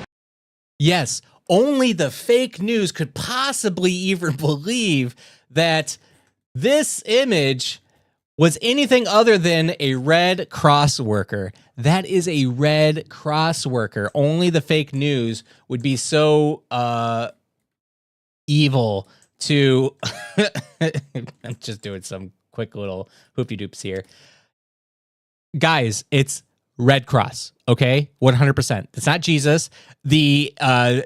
Yes, only the fake news could possibly even believe that this image was anything other than a Red Cross worker. That is a Red Cross worker. Only the fake news would be so evil to... I'm just doing some quick little hoopty-doops here. Guys, it's Red Cross, okay? 100%. It's not Jesus. The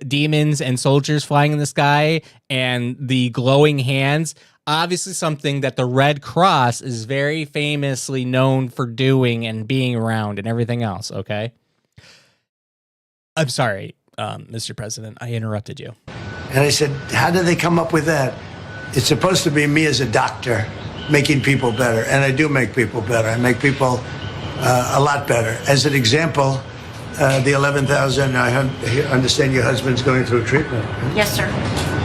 demons and soldiers flying in the sky and the glowing hands, obviously something that the Red Cross is very famously known for doing and being around and everything else, okay? I'm sorry, Mr. President, I interrupted you. And I said, how did they come up with that? It's supposed to be me as a doctor making people better. And I do make people better. I make people a lot better. As an example, the 11,000, I understand your husband's going through treatment. Yes, sir.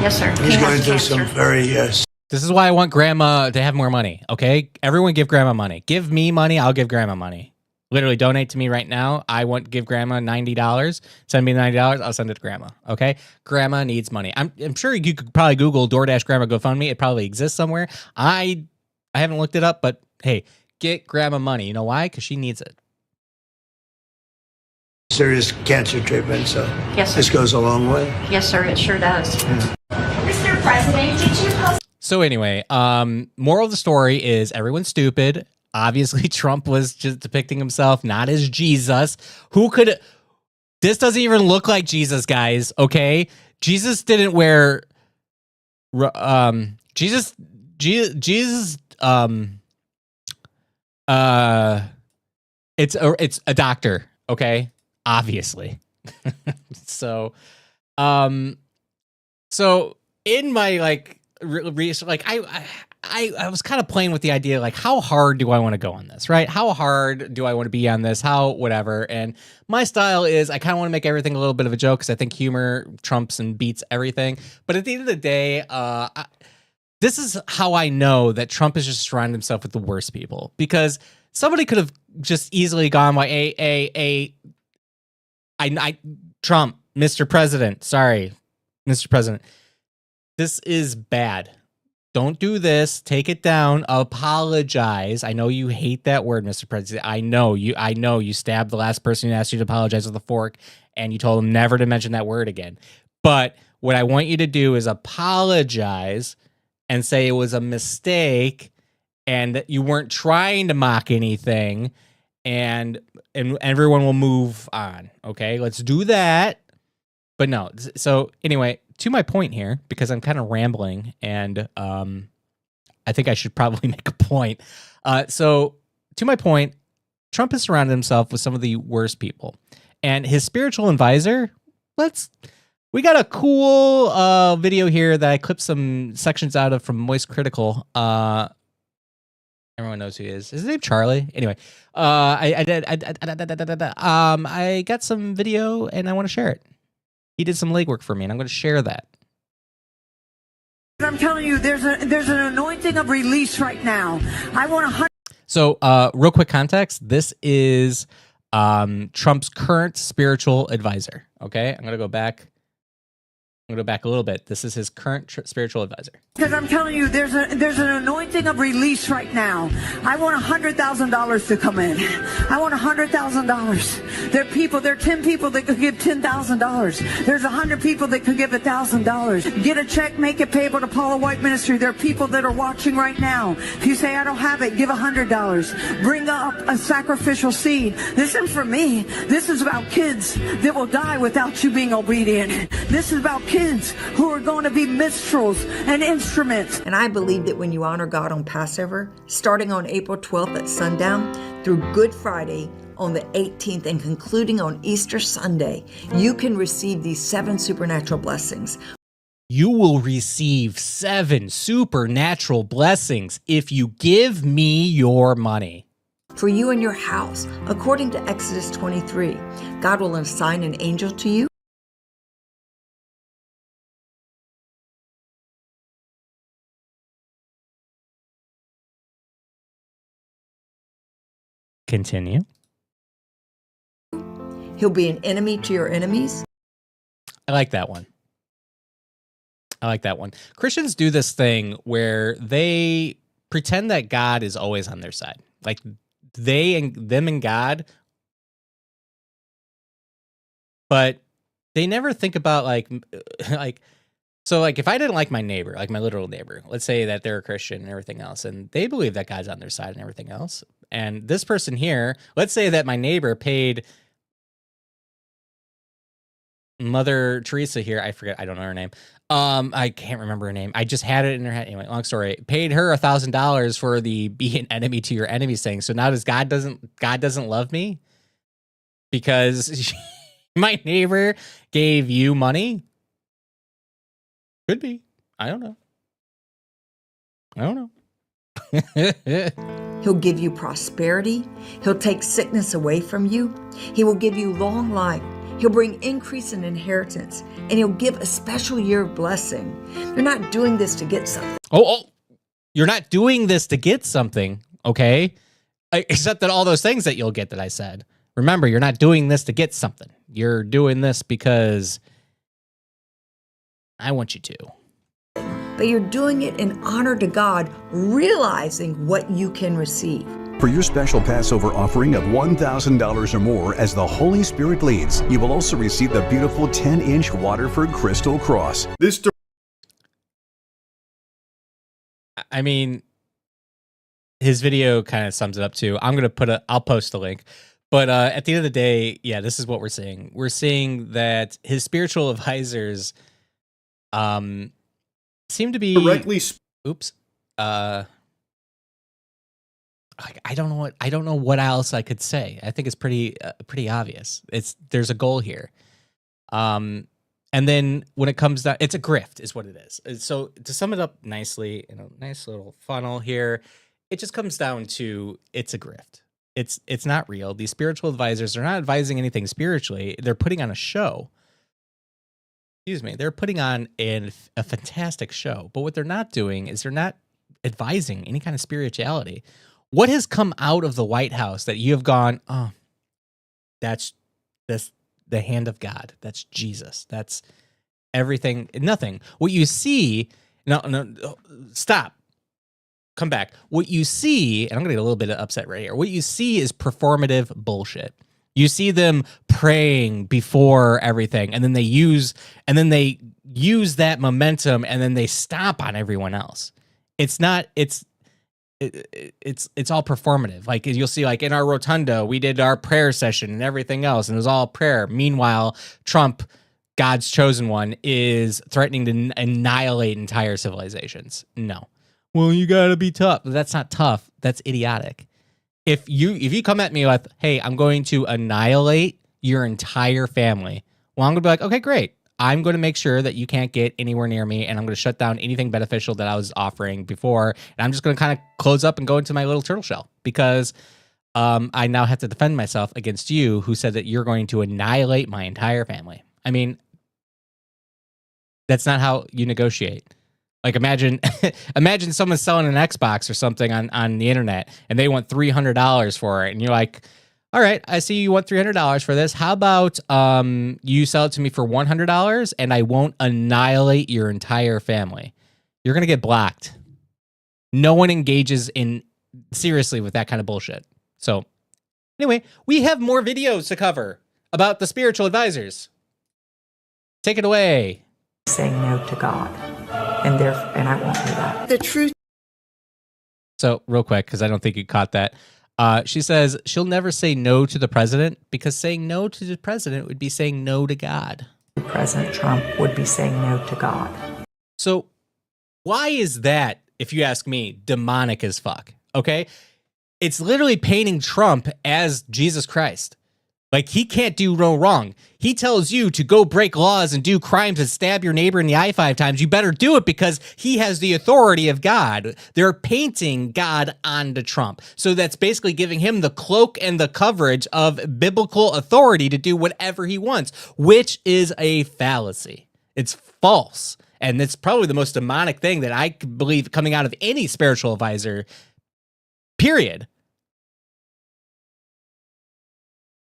Yes, sir. He's going through some very... This is why I want grandma to have more money, okay? Everyone give grandma money. Give me money, I'll give grandma money. Literally donate to me right now. I want to give grandma $90. Send me $90, I'll send it to grandma, okay? Grandma needs money. I'm sure you could probably Google DoorDash Grandma GoFundMe. It probably exists somewhere. I haven't looked it up, but hey, get grandma money. You know why? Because she needs it. serious cancer treatment, so Yes, sir. this goes a long way. Yes, sir, it sure does. Mr. President, did you post? So anyway, moral of the story is everyone's stupid. Obviously, Trump was just depicting himself not as Jesus. Who could... This doesn't even look like Jesus, guys, okay? Jesus didn't wear... Jesus... It's a doctor, okay? Obviously. So in my I was kind of playing with the idea, like, how hard do I want to go on this, right? How hard do I want to be on this? How whatever. And my style is I kind of want to make everything a little bit of a joke because I think humor trumps and beats everything. But at the end of the day, this is how I know that Trump has just surrounded himself with the worst people, because somebody could have just easily gone like, Trump, Mr. President, sorry, Mr. President, this is bad. Don't do this. Take it down. Apologize. I know you hate that word, Mr. President. I know you stabbed the last person who asked you to apologize with a fork, and you told him never to mention that word again. But what I want you to do is apologize and say it was a mistake and that you weren't trying to mock anything, and everyone will move on. Okay, let's do that. But no. So anyway, to my point here, because I'm kind of rambling, and I think I should probably make a point. So to my point, Trump has surrounded himself with some of the worst people, and his spiritual advisor. We got a cool video here that I clipped some sections out of from Moist Critical. Everyone knows who he is. Is his name Charlie? Anyway, I got some video and I want to share it. He did some legwork for me, and I'm going to share that. I'm telling you, there's an anointing of release right now. I want to. So, real quick context. This is Trump's current spiritual advisor. Okay, I'm going to go back. I'm going to go back a little bit. This is his current spiritual advisor. Because I'm telling you, there's an anointing of release right now. I want $100,000 to come in. I want $100,000. There are 10 people that could give $10,000. There's 100 people that could give $1,000. Get a check, make it payable to Paula White Ministry. There are people that are watching right now. If you say, I don't have it, give $100. Bring up a sacrificial seed. This isn't for me. This is about kids that will die without you being obedient. This is about kids who are going to be minstrels and instruments. And I believe that when you honor God on Passover, starting on April 12th at sundown through Good Friday on the 18th and concluding on Easter Sunday, you can receive these 7 supernatural blessings. You will receive 7 supernatural blessings if you give me your money. For you and your house, according to Exodus 23, God will assign an angel to you Continue. He'll be an enemy to your enemies. I like that one. I like that one. Christians do this thing where they pretend that God is always on their side. Like them and God, but they never think about like so like if I didn't like my neighbor, like my literal neighbor, let's say that they're a Christian and everything else, and they believe that God's on their side and everything else. And this person here, let's say that my neighbor paid Mother Teresa here, I forget, I don't know her name. I can't remember her name. I just had it in her head. Anyway, long story. Paid her $1,000 for the be an enemy to your enemies thing. So now God doesn't love me because my neighbor gave you money? Could be. I don't know. He'll give you prosperity. He'll take sickness away from you. He will give you long life. He'll bring increase in inheritance, and he'll give a special year of blessing. You're not doing this to get something. Oh, you're not doing this to get something, okay? Except that all those things that you'll get that I said. Remember, you're not doing this to get something. You're doing this because I want you to. But you're doing it in honor to God, realizing what you can receive. For your special Passover offering of $1,000 or more as the Holy Spirit leads, you will also receive the beautiful 10-inch Waterford Crystal Cross. I mean, his video kind of sums it up too. I'll post the link. But at the end of the day, yeah, this is what we're seeing. We're seeing that his spiritual advisors seem to be Correctly. I don't know what else I could say. I think it's pretty obvious. There's a goal here. And then when it comes down, it's a grift is what it is. So to sum it up nicely in a nice little funnel here, it just comes down to it's a grift. It's not real. These spiritual advisors are not advising anything spiritually. They're putting on a show. Excuse me. They're putting on a fantastic show. But what they're not doing is they're not advising any kind of spirituality. What has come out of the White House that you have gone, oh, that's the hand of God. That's Jesus. That's everything. Nothing. What you see, no, stop. Come back. What you see, and I'm going to get a little bit upset right here. What you see is performative bullshit. You see them praying before everything, and then they use that momentum, and then they stomp on everyone else. It's all performative. Like you'll see, like in our rotunda, we did our prayer session and everything else, and it was all prayer. Meanwhile, Trump, God's chosen one, is threatening to annihilate entire civilizations. No. Well, you gotta be tough. That's not tough. That's idiotic. If you come at me with, hey, I'm going to annihilate your entire family, well, I'm gonna be like, okay, great. I'm going to make sure that you can't get anywhere near me, and I'm going to shut down anything beneficial that I was offering before, and I'm just going to kind of close up and go into my little turtle shell, because I now have to defend myself against you, who said that you're going to annihilate my entire family. I mean, that's not how you negotiate. Like imagine someone selling an Xbox or something on the internet, and they want $300 for it, and you're like, all right, I see you want $300 for this. How about you sell it to me for $100 and I won't annihilate your entire family? You're going to get blocked. No one engages seriously with that kind of bullshit. So anyway, we have more videos to cover about the spiritual advisors. Take it away. Saying no to God. And I won't do that. The truth. So real quick, because I don't think you caught that. She says she'll never say no to the president because saying no to the president would be saying no to God. President Trump would be saying no to God. So why is that, if you ask me, demonic as fuck? Okay? It's literally painting Trump as Jesus Christ. Like, he can't do no wrong. He tells you to go break laws and do crimes and stab your neighbor in the eye 5 times. You better do it because he has the authority of God. They're painting God onto Trump. So that's basically giving him the cloak and the coverage of biblical authority to do whatever he wants, which is a fallacy. It's false. And it's probably the most demonic thing that I could believe coming out of any spiritual advisor, period.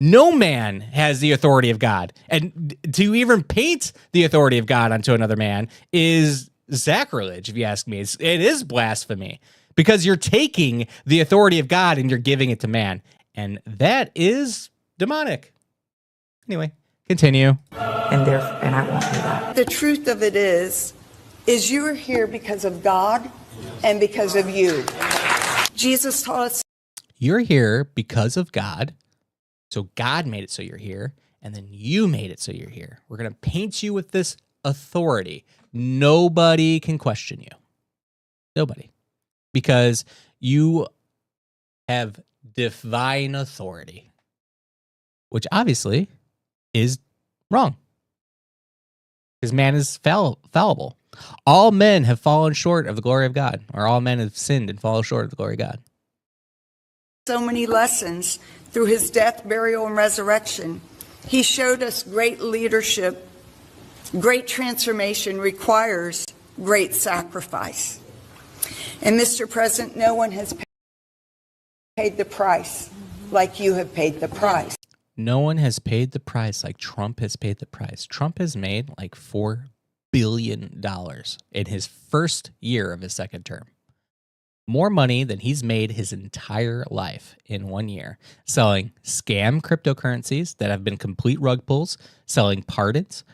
No man has the authority of God. And to even paint the authority of God onto another man is sacrilege, if you ask me. It is blasphemy because you're taking the authority of God and you're giving it to man. And that is demonic. Anyway, continue. And I won't do that. The truth of it is you are here because of God and because of you. Jesus taught us. You're here because of God. So God made it so you're here, and then you made it so you're here. We're going to paint you with this authority. Nobody can question you. Nobody. Because you have divine authority, which obviously is wrong. Because man is fallible. All men have fallen short of the glory of God, or all men have sinned and fallen short of the glory of God. So many lessons through his death, burial, and resurrection. He showed us great leadership. Great transformation requires great sacrifice. And Mr. President, no one has paid the price like you have paid the price. No one has paid the price like Trump has paid the price. Trump has made like $4 billion in his first year of his second term. More money than he's made his entire life in 1 year, selling scam cryptocurrencies that have been complete rug pulls, selling pardons,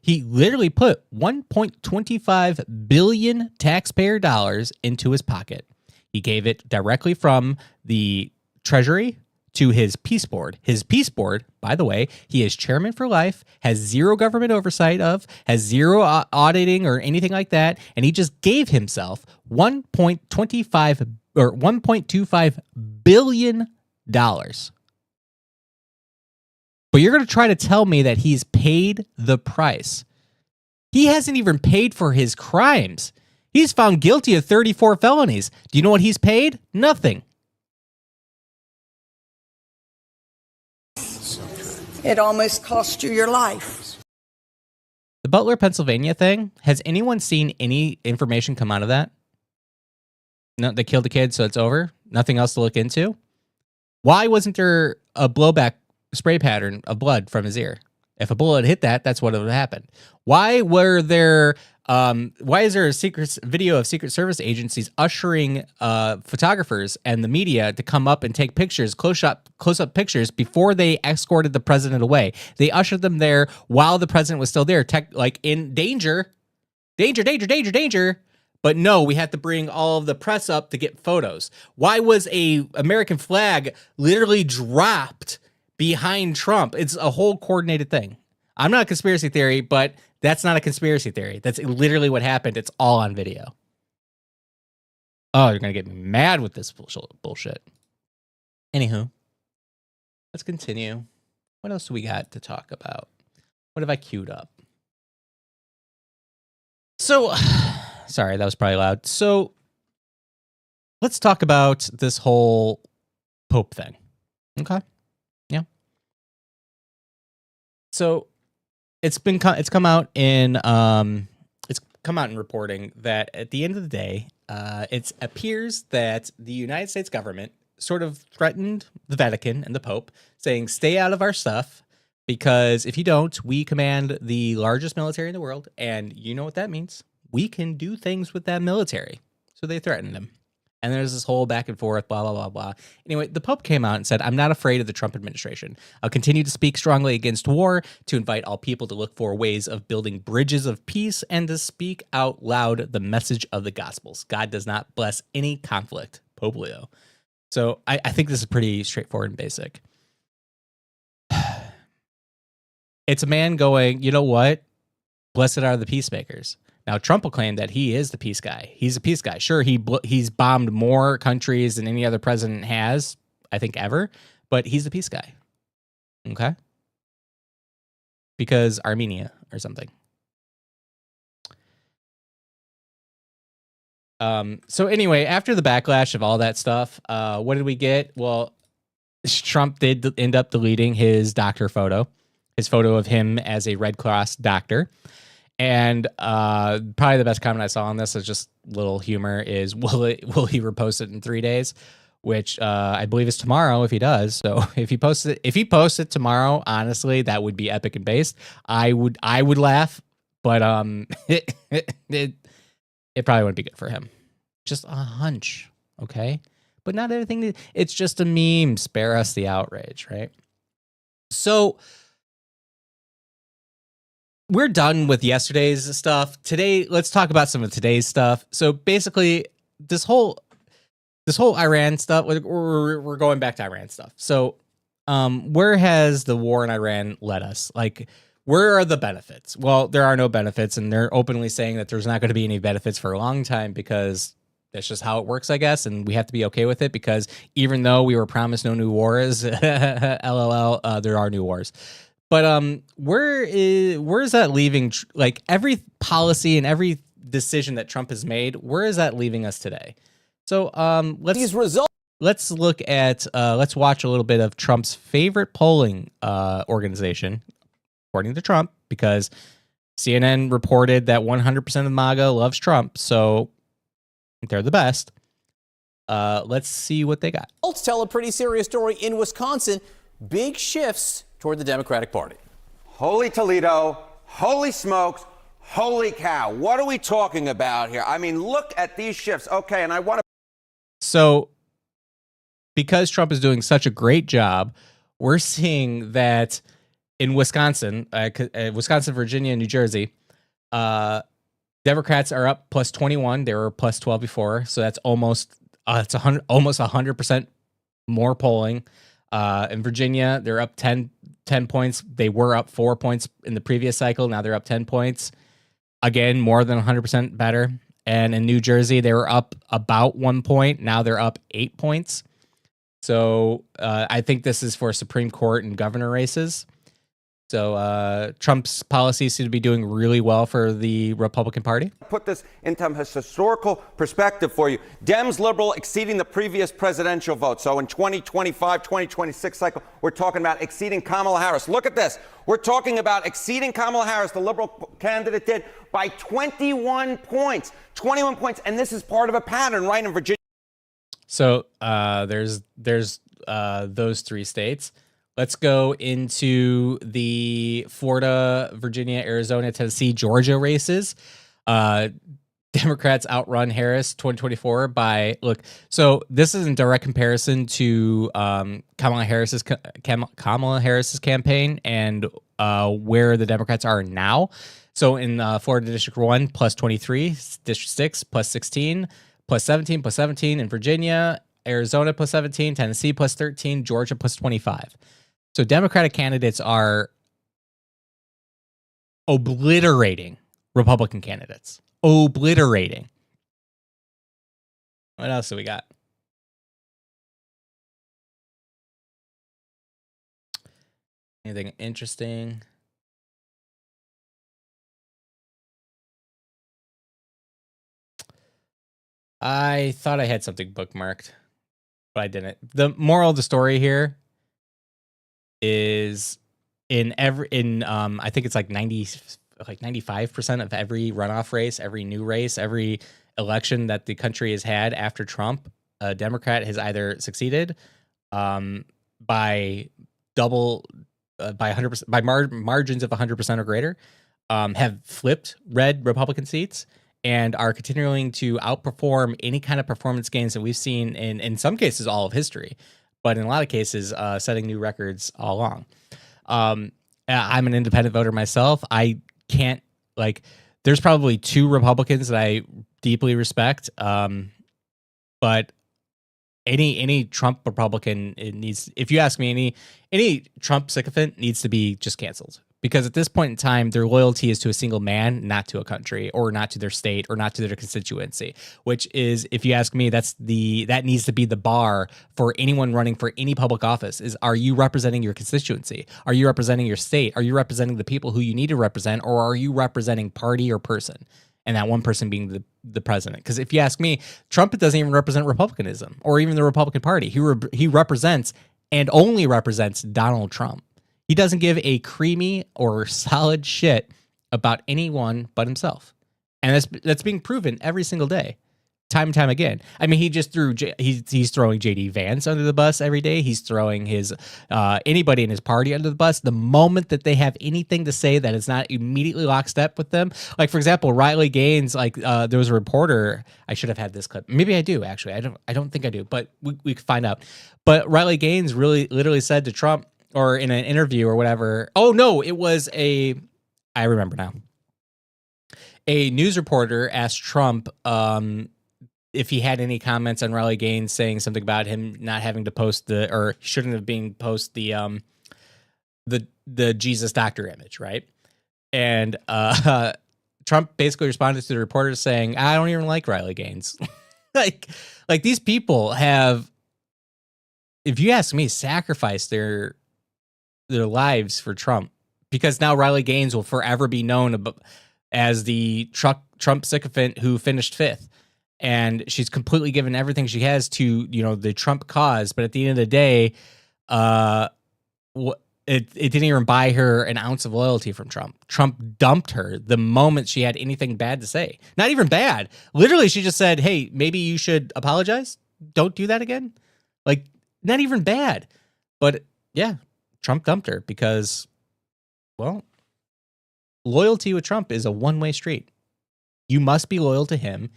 he literally put $1.25 billion taxpayer dollars into his pocket. He gave it directly from the Treasury to his peace board. His peace board, by the way, he is chairman for life, has zero government oversight of, has zero auditing or anything like that, and he just gave himself $1.25 billion. But you're going to try to tell me that he's paid the price. He hasn't even paid for his crimes. He's found guilty of 34 felonies. Do you know what he's paid? Nothing. It almost cost you your life. The Butler, Pennsylvania thing, has anyone seen any information come out of that? No, they killed the kid, so it's over? Nothing else to look into? Why wasn't there a blowback spray pattern of blood from his ear? If a bullet hit that, that's what would have happened. Why were there... why is there a video of Secret Service agencies ushering photographers and the media to come up and take pictures, close-up pictures before they escorted the president away? They ushered them there while the president was still there, like in danger. But no, we had to bring all of the press up to get photos. Why was a American flag literally dropped behind Trump? It's a whole coordinated thing. I'm not a conspiracy theory, but that's not a conspiracy theory. That's literally what happened. It's all on video. Oh, you're going to get me mad with this bullshit. Anywho, let's continue. What else do we got to talk about? What have I queued up? So, sorry, that was probably loud. So, let's talk about this whole Pope thing. Okay? Yeah. So, it's come out in reporting that at the end of the day, it appears that the United States government sort of threatened the Vatican and the Pope, saying, stay out of our stuff, because if you don't, we command the largest military in the world, and you know what that means. We can do things with that military. So they threatened him. And there's this whole back and forth, blah, blah, blah, blah. Anyway, the Pope came out and said, I'm not afraid of the Trump administration. I'll continue to speak strongly against war, to invite all people to look for ways of building bridges of peace, and to speak out loud the message of the Gospels. God does not bless any conflict. Pope Leo. So I think this is pretty straightforward and basic. It's a man going, you know what? Blessed are the peacemakers. Now, Trump will claim that he is the peace guy. He's a peace guy. Sure, he's bombed more countries than any other president has, I think, ever, but he's the peace guy. Okay? Because Armenia or something. So anyway, after the backlash of all that stuff, what did we get? Well, Trump did end up deleting his doctor photo, his photo of him as a Red Cross doctor. And probably the best comment I saw on this is just little humor is, will he repost it in 3 days? which I believe is tomorrow if he does. So if he posts it tomorrow, honestly, that would be epic and based. I would laugh, but it probably wouldn't be good for him. Just a hunch, okay? But not everything. It's just a meme. Spare us the outrage, right? So we're done with yesterday's stuff. Today, let's talk about some of today's stuff. So basically, this whole Iran stuff, we're going back to Iran stuff. So where has the war in Iran led us? Like, where are the benefits? Well, there are no benefits, and they're openly saying that there's not going to be any benefits for a long time because that's just how it works, I guess, and we have to be okay with it because even though we were promised no new wars, LOL, there are new wars. But where is that leaving? Like, every policy and every decision that Trump has made, where is that leaving us today? So let's look at let's watch a little bit of Trump's favorite polling organization, according to Trump, because CNN reported that 100% of MAGA loves Trump, so they're the best. Let's see what they got. Let's tell a pretty serious story in Wisconsin. Big shifts toward the Democratic Party. Holy Toledo, holy smokes, holy cow. What are we talking about here? I mean, look at these shifts. Okay, and I want to... So, because Trump is doing such a great job, we're seeing that in Wisconsin, Virginia, and New Jersey, Democrats are up plus 21. They were plus 12 before, so that's almost 100% more polling. In Virginia, they're up 10 points. They were up 4 points in the previous cycle. Now they're up 10 points. Again, more than 100% better. And in New Jersey, they were up about 1 point. Now they're up 8 points. So I think this is for Supreme Court and governor races. So Trump's policies seem to be doing really well for the Republican Party. Put this into historical perspective for you. Dems, liberal, exceeding the previous presidential vote. So in 2025, 2026 cycle, we're talking about exceeding Kamala Harris. Look at this. We're talking about exceeding Kamala Harris, the liberal candidate did, by 21 points. 21 points. And this is part of a pattern, right, in Virginia. So there's those three states. Let's go into the Florida, Virginia, Arizona, Tennessee, Georgia races. Democrats outrun Harris 2024 by, look, so this is in direct comparison to Kamala Harris's campaign and where the Democrats are now. So in Florida District 1, plus 23, District 6, plus 16, plus 17, plus 17 in Virginia, Arizona, plus 17, Tennessee, plus 13, Georgia, plus 25. So Democratic candidates are obliterating Republican candidates. Obliterating. What else do we got? Anything interesting? I thought I had something bookmarked, but I didn't. The moral of the story here is I think it's like 95% of every runoff race, every new race, every election that the country has had after Trump, a Democrat has either succeeded by 100%, by margins of 100% or greater, have flipped red Republican seats, and are continuing to outperform any kind of performance gains that we've seen in some cases all of history, but in a lot of cases setting new records all along. I'm an independent voter myself. I can't, there's probably two Republicans that I deeply respect, but any Trump Republican, it needs, if you ask me, any Trump sycophant needs to be just canceled. Because at this point in time, their loyalty is to a single man, not to a country, or not to their state, or not to their constituency. Which is, if you ask me, that needs to be the bar for anyone running for any public office. Is, are you representing your constituency? Are you representing your state? Are you representing the people who you need to represent, or are you representing party or person? And that one person being the president. Because if you ask me, Trump doesn't even represent Republicanism or even the Republican Party. He represents and only represents Donald Trump. He doesn't give a creamy or solid shit about anyone but himself. And that's being proven every single day. time and time again. I mean, he just threw, he's throwing JD Vance under the bus every day. He's throwing his, anybody in his party under the bus. The moment that they have anything to say that is not immediately lockstep with them. Like, for example, Riley Gaines, like, there was a reporter, I should have had this clip. Maybe I do, actually. I don't think I do, but we can find out. But Riley Gaines literally said to Trump, or in an interview or whatever, oh no, it was I remember now. A news reporter asked Trump, if he had any comments on Riley Gaines saying something about him not having to post or shouldn't have been post the Jesus doctor image, right? And Trump basically responded to the reporter saying, I don't even like Riley Gaines. like these people have, if you ask me, sacrificed their lives for Trump, because now Riley Gaines will forever be known as the Trump sycophant who finished 5th. And she's completely given everything she has to, the Trump cause. But at the end of the day, it didn't even buy her an ounce of loyalty from Trump. Trump dumped her the moment she had anything bad to say. Not even bad. Literally, she just said, hey, maybe you should apologize. Don't do that again. Like, not even bad. But yeah, Trump dumped her because, well, loyalty with Trump is a one-way street. You must be loyal to him.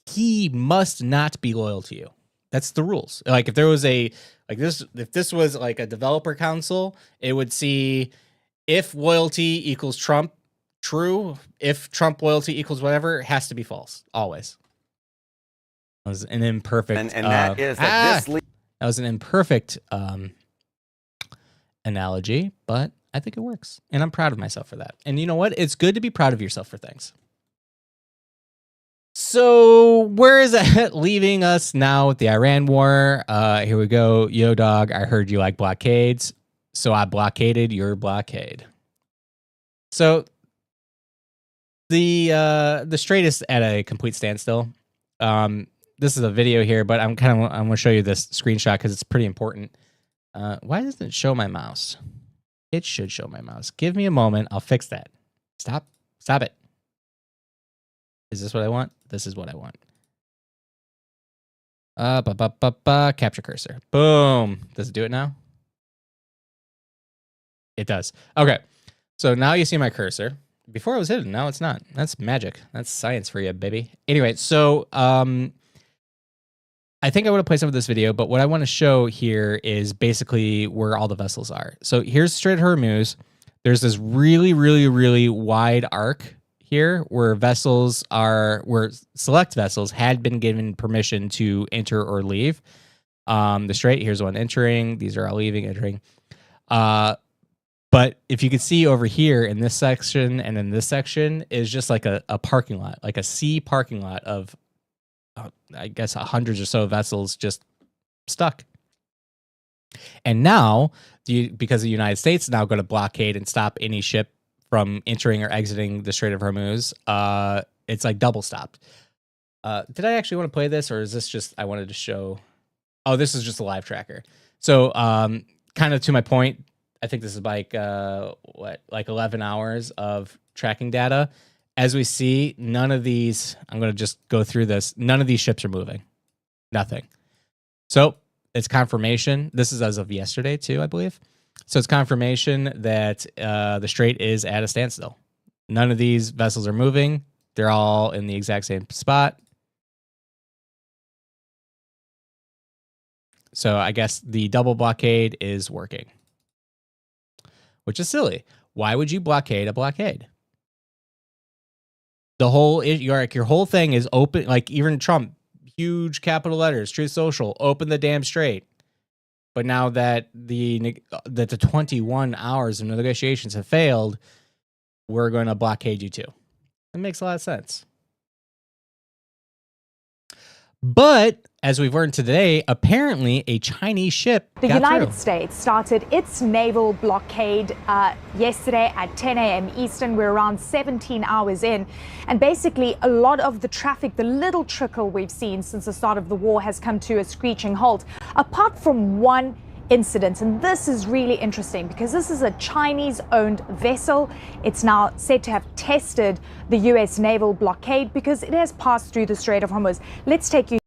He must not be loyal to you. That's the rules. Like, if there was if this was like a developer council, it would see if loyalty equals Trump, true. If Trump loyalty equals whatever, it has to be false. Always. That was an imperfect. And that is that this. That was an imperfect analogy, but I think it works, and I'm proud of myself for that. And you know what? It's good to be proud of yourself for things. So where is that leaving us now with the Iran war? Here we go. Yo, dog, I heard you like blockades, so I blockaded your blockade. So the Strait is at a complete standstill. This is a video here, but I'm going to show you this screenshot because it's pretty important. Why doesn't it show my mouse? It should show my mouse. Give me a moment. I'll fix that. Stop it. Is this what I want? This is what I want. Capture cursor. Boom. Does it do it now? It does. Okay. So now you see my cursor. Before it was hidden. Now it's not. That's magic. That's science for you, baby. Anyway, so I think I would have played some of this video, but what I want to show here is basically where all the vessels are. So here's Strait of Hormuz. There's this really, really, really wide arc here where select vessels had been given permission to enter or leave the strait. Here's one entering. These are all leaving, entering. But if you could see over here in this section and in this section is just like a parking lot, like a sea parking lot of, I guess, hundreds or so vessels just stuck. And now, because the United States is now going to blockade and stop any ship from entering or exiting the Strait of Hormuz, it's like double stopped. Did I actually want to play this, or is this just I wanted to show? Oh, this is just a live tracker. So kind of to my point, I think this is like 11 hours of tracking data. As we see, none of these, I'm going to just go through this. None of these ships are moving. Nothing. So it's confirmation. This is as of yesterday too, I believe. So it's confirmation that the strait is at a standstill. None of these vessels are moving. They're all in the exact same spot. So I guess the double blockade is working, which is silly. Why would you blockade a blockade? The whole your whole thing is open. Like even Trump, huge capital letters, Truth Social, open the damn strait. But now that the 21 hours of negotiations have failed, we're going to blockade you too. It makes a lot of sense. But as we've learned today, apparently a Chinese ship The got United through. States started its naval blockade yesterday at 10 a.m. Eastern. We're around 17 hours in. And basically, a lot of the traffic, the little trickle we've seen since the start of the war has come to a screeching halt. Apart from one incident. And this is really interesting because this is a Chinese-owned vessel. It's now said to have tested the U.S. naval blockade because it has passed through the Strait of Hormuz. Let's take you.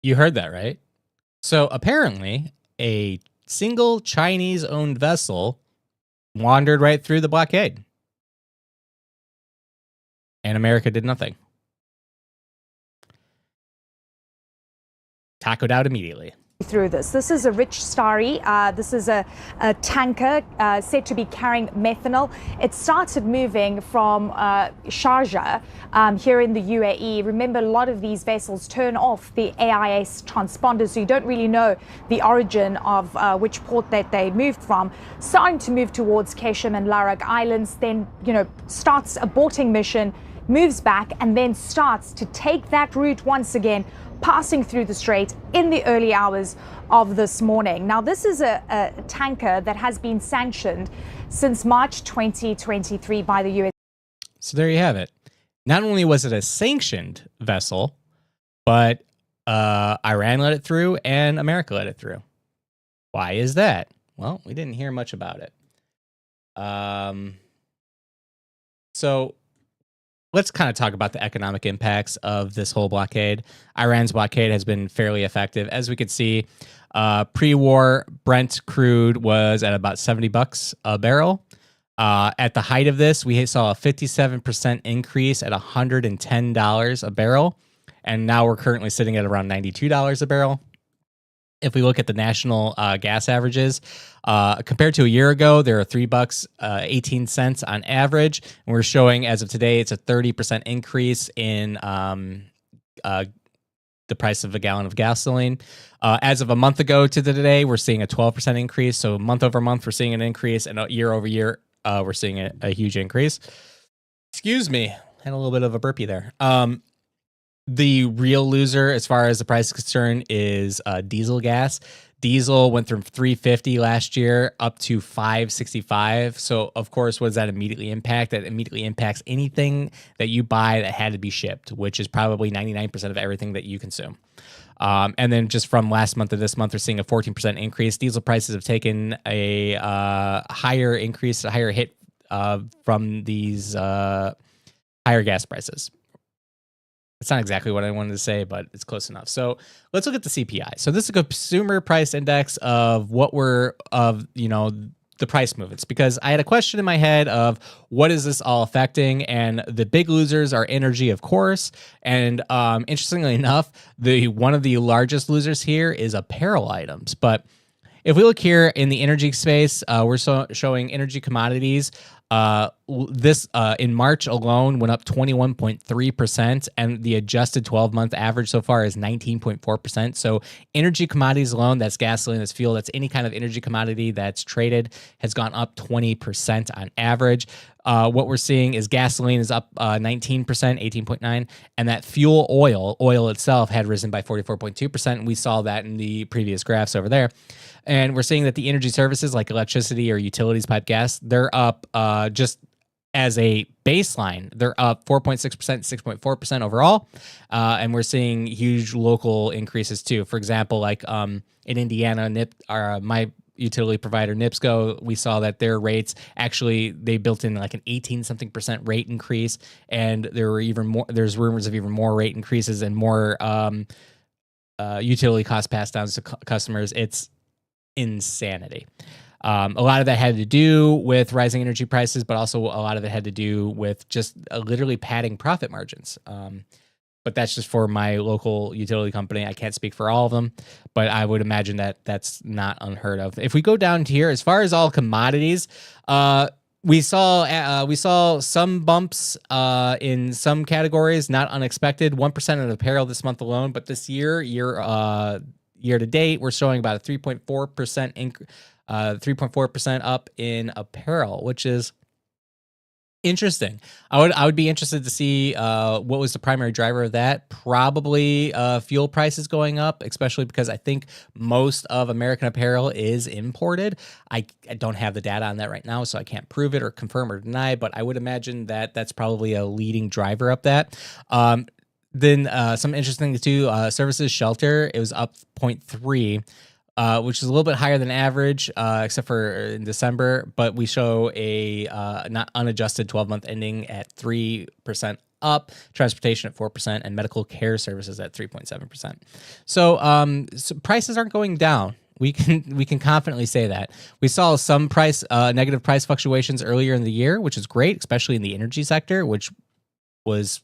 You heard that, right? So apparently, a single Chinese-owned vessel wandered right through the blockade. And America did nothing. Tacoed out immediately. Through this. This is a rich starry. This is a tanker said to be carrying methanol. It started moving from Sharjah here in the UAE. Remember, a lot of these vessels turn off the AIS transponder, so you don't really know the origin of which port that they moved from. Starting to move towards Keshem and Larak Islands, then, starts aborting mission, moves back, and then starts to take that route once again, passing through the strait in the early hours of this morning. Now, this is a tanker that has been sanctioned since March 2023 by the U.S. So there you have it. Not only was it a sanctioned vessel, but Iran let it through and America let it through. Why is that? Well, we didn't hear much about it. So let's kind of talk about the economic impacts of this whole blockade. Iran's blockade has been fairly effective. As we could see, pre-war Brent crude was at about $70 a barrel. At the height of this, we saw a 57% increase at $110 a barrel. And now we're currently sitting at around $92 a barrel. If we look at the national gas averages, compared to a year ago, there are $3.18 on average. And we're showing, as of today, it's a 30% increase in the price of a gallon of gasoline. As of a month ago to today, we're seeing a 12% increase. So month over month, we're seeing an increase, and year over year, we're seeing a huge increase. Excuse me, had a little bit of a burpee there. The real loser, as far as the price is concerned, is diesel gas. Diesel went from $3.50 last year up to $5.65. So, of course, what does that immediately impact? That immediately impacts anything that you buy that had to be shipped, which is probably 99% of everything that you consume. And then just from last month to this month, we're seeing a 14% increase. Diesel prices have taken a higher increase, a higher hit from these higher gas prices. It's not exactly what I wanted to say, but it's close enough. So let's look at the CPI. So this is a consumer price index of the price movements, because I had a question in my head of what is this all affecting? And the big losers are energy, of course. And interestingly enough, one of the largest losers here is apparel items. But if we look here in the energy space, we're showing energy commodities. This in March alone went up 21.3%, and the adjusted 12-month average so far is 19.4%. So energy commodities alone, that's gasoline, that's fuel, that's any kind of energy commodity that's traded, has gone up 20% on average. What we're seeing is gasoline is up 19%, 18.9%, and that fuel oil itself had risen by 44.2%. We saw that in the previous graphs over there. And we're seeing that the energy services like electricity or utilities, pipe gas, they're up just as a baseline. They're up 4.6%, 6.4% overall. And we're seeing huge local increases too. For example, like in Indiana, my utility provider, NIPSCO, we saw that their rates actually, they built in like an 18-something% rate increase. And there's rumors of even more rate increases and more utility cost pass downs to customers. It's insanity. A lot of that had to do with rising energy prices, but also a lot of it had to do with just literally padding profit margins. But that's just for my local utility company. I can't speak for all of them, but I would imagine that that's not unheard of. If we go down to here, as far as all commodities, we saw some bumps in some categories, not unexpected. 1% of apparel this month alone, but this year to date, we're showing about a 3.4% up in apparel, which is interesting. I would be interested to see what was the primary driver of that. Probably fuel prices going up, especially because I think most of American apparel is imported. I don't have the data on that right now, so I can't prove it or confirm or deny, but I would imagine that that's probably a leading driver up that. Then some interesting too, services, shelter, it was up 0.3%. which is a little bit higher than average, except for in December. But we show a not unadjusted 12-month ending at 3% up, transportation at 4%, and medical care services at 3.7%. So prices aren't going down. We can confidently say that. We saw some negative price fluctuations earlier in the year, which is great, especially in the energy sector, which was,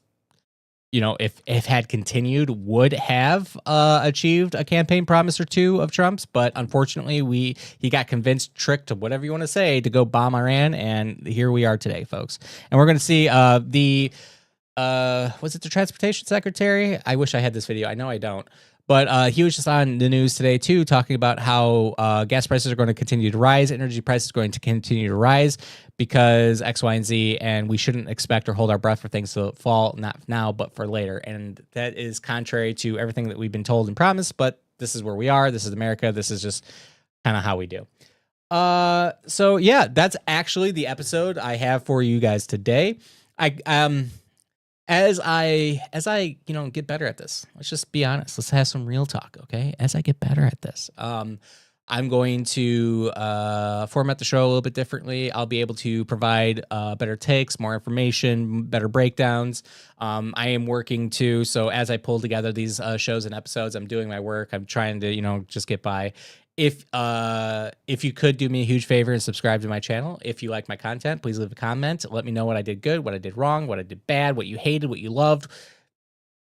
if had continued, would have achieved a campaign promise or two of Trump's. But unfortunately, he got convinced, tricked, to whatever you want to say, to go bomb Iran, and here we are today, folks. And we're going to see was it the transportation secretary? I wish I had this video. I know I don't. But he was just on the news today, too, talking about how gas prices are going to continue to rise, energy prices are going to continue to rise because X, Y, and Z, and we shouldn't expect or hold our breath for things to fall, not now, but for later. And that is contrary to everything that we've been told and promised, but this is where we are. This is America. This is just kind of how we do. So, yeah, that's actually the episode I have for you guys today. As I get better at this, let's just be honest. Let's have some real talk, okay? As I get better at this, I'm going to format the show a little bit differently. I'll be able to provide better takes, more information, better breakdowns. I am working too, so as I pull together these shows and episodes, I'm doing my work. I'm trying to, just get by. If you could do me a huge favor and subscribe to my channel, if you like my content, please leave a comment. Let me know what I did good, what I did wrong, what I did bad, what you hated, what you loved.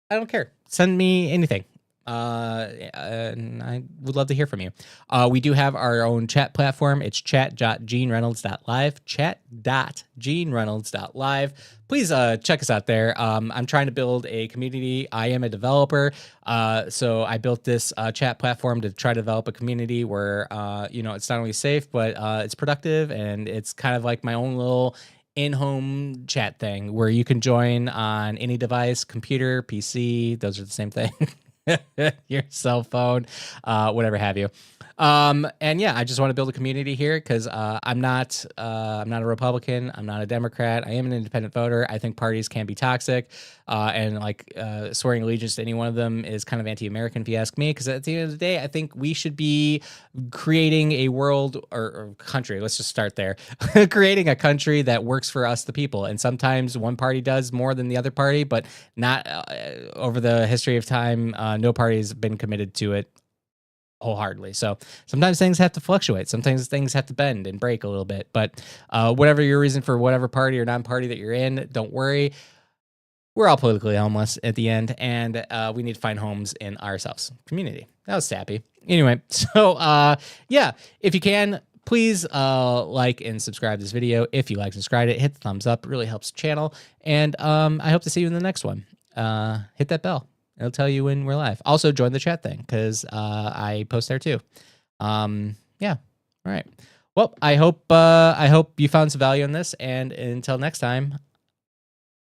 I don't care. Send me anything. And I would love to hear from you. We do have our own chat platform. It's chat.genereynolds.live, chat.genereynolds.live. Please check us out there. I'm trying to build a community. I am a developer, so I built this chat platform to try to develop a community where, it's not only safe, but it's productive, and it's kind of like my own little in-home chat thing where you can join on any device, computer, PC. Those are the same thing. Your cell phone, whatever have you. And yeah, I just want to build a community here because I'm not a Republican. I'm not a Democrat. I am an independent voter. I think parties can be toxic, and swearing allegiance to any one of them is kind of anti-American, if you ask me. Because at the end of the day, I think we should be creating a world or country. Let's just start there. Creating a country that works for us, the people. And sometimes one party does more than the other party, but not over the history of time. No party has been committed to it wholeheartedly. So sometimes things have to fluctuate. Sometimes things have to bend and break a little bit. But whatever your reason for whatever party or non-party that you're in, don't worry. We're all politically homeless at the end, and we need to find homes in ourselves. Community. That was sappy. Anyway, so yeah, if you can, please like and subscribe to this video. If you like and subscribe it, hit the thumbs up. It really helps the channel. And I hope to see you in the next one. Hit that bell. It'll tell you when we're live. Also, join the chat thing because I post there too. Yeah. All right. Well, I hope you found some value in this. And until next time,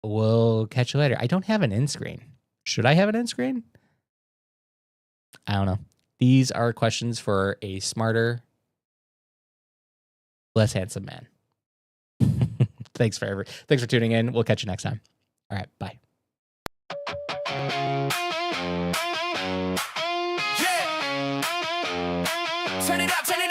we'll catch you later. I don't have an end screen. Should I have an end screen? I don't know. These are questions for a smarter, less handsome man. Thanks for tuning in. We'll catch you next time. All right. Bye. Turn it up, turn it up.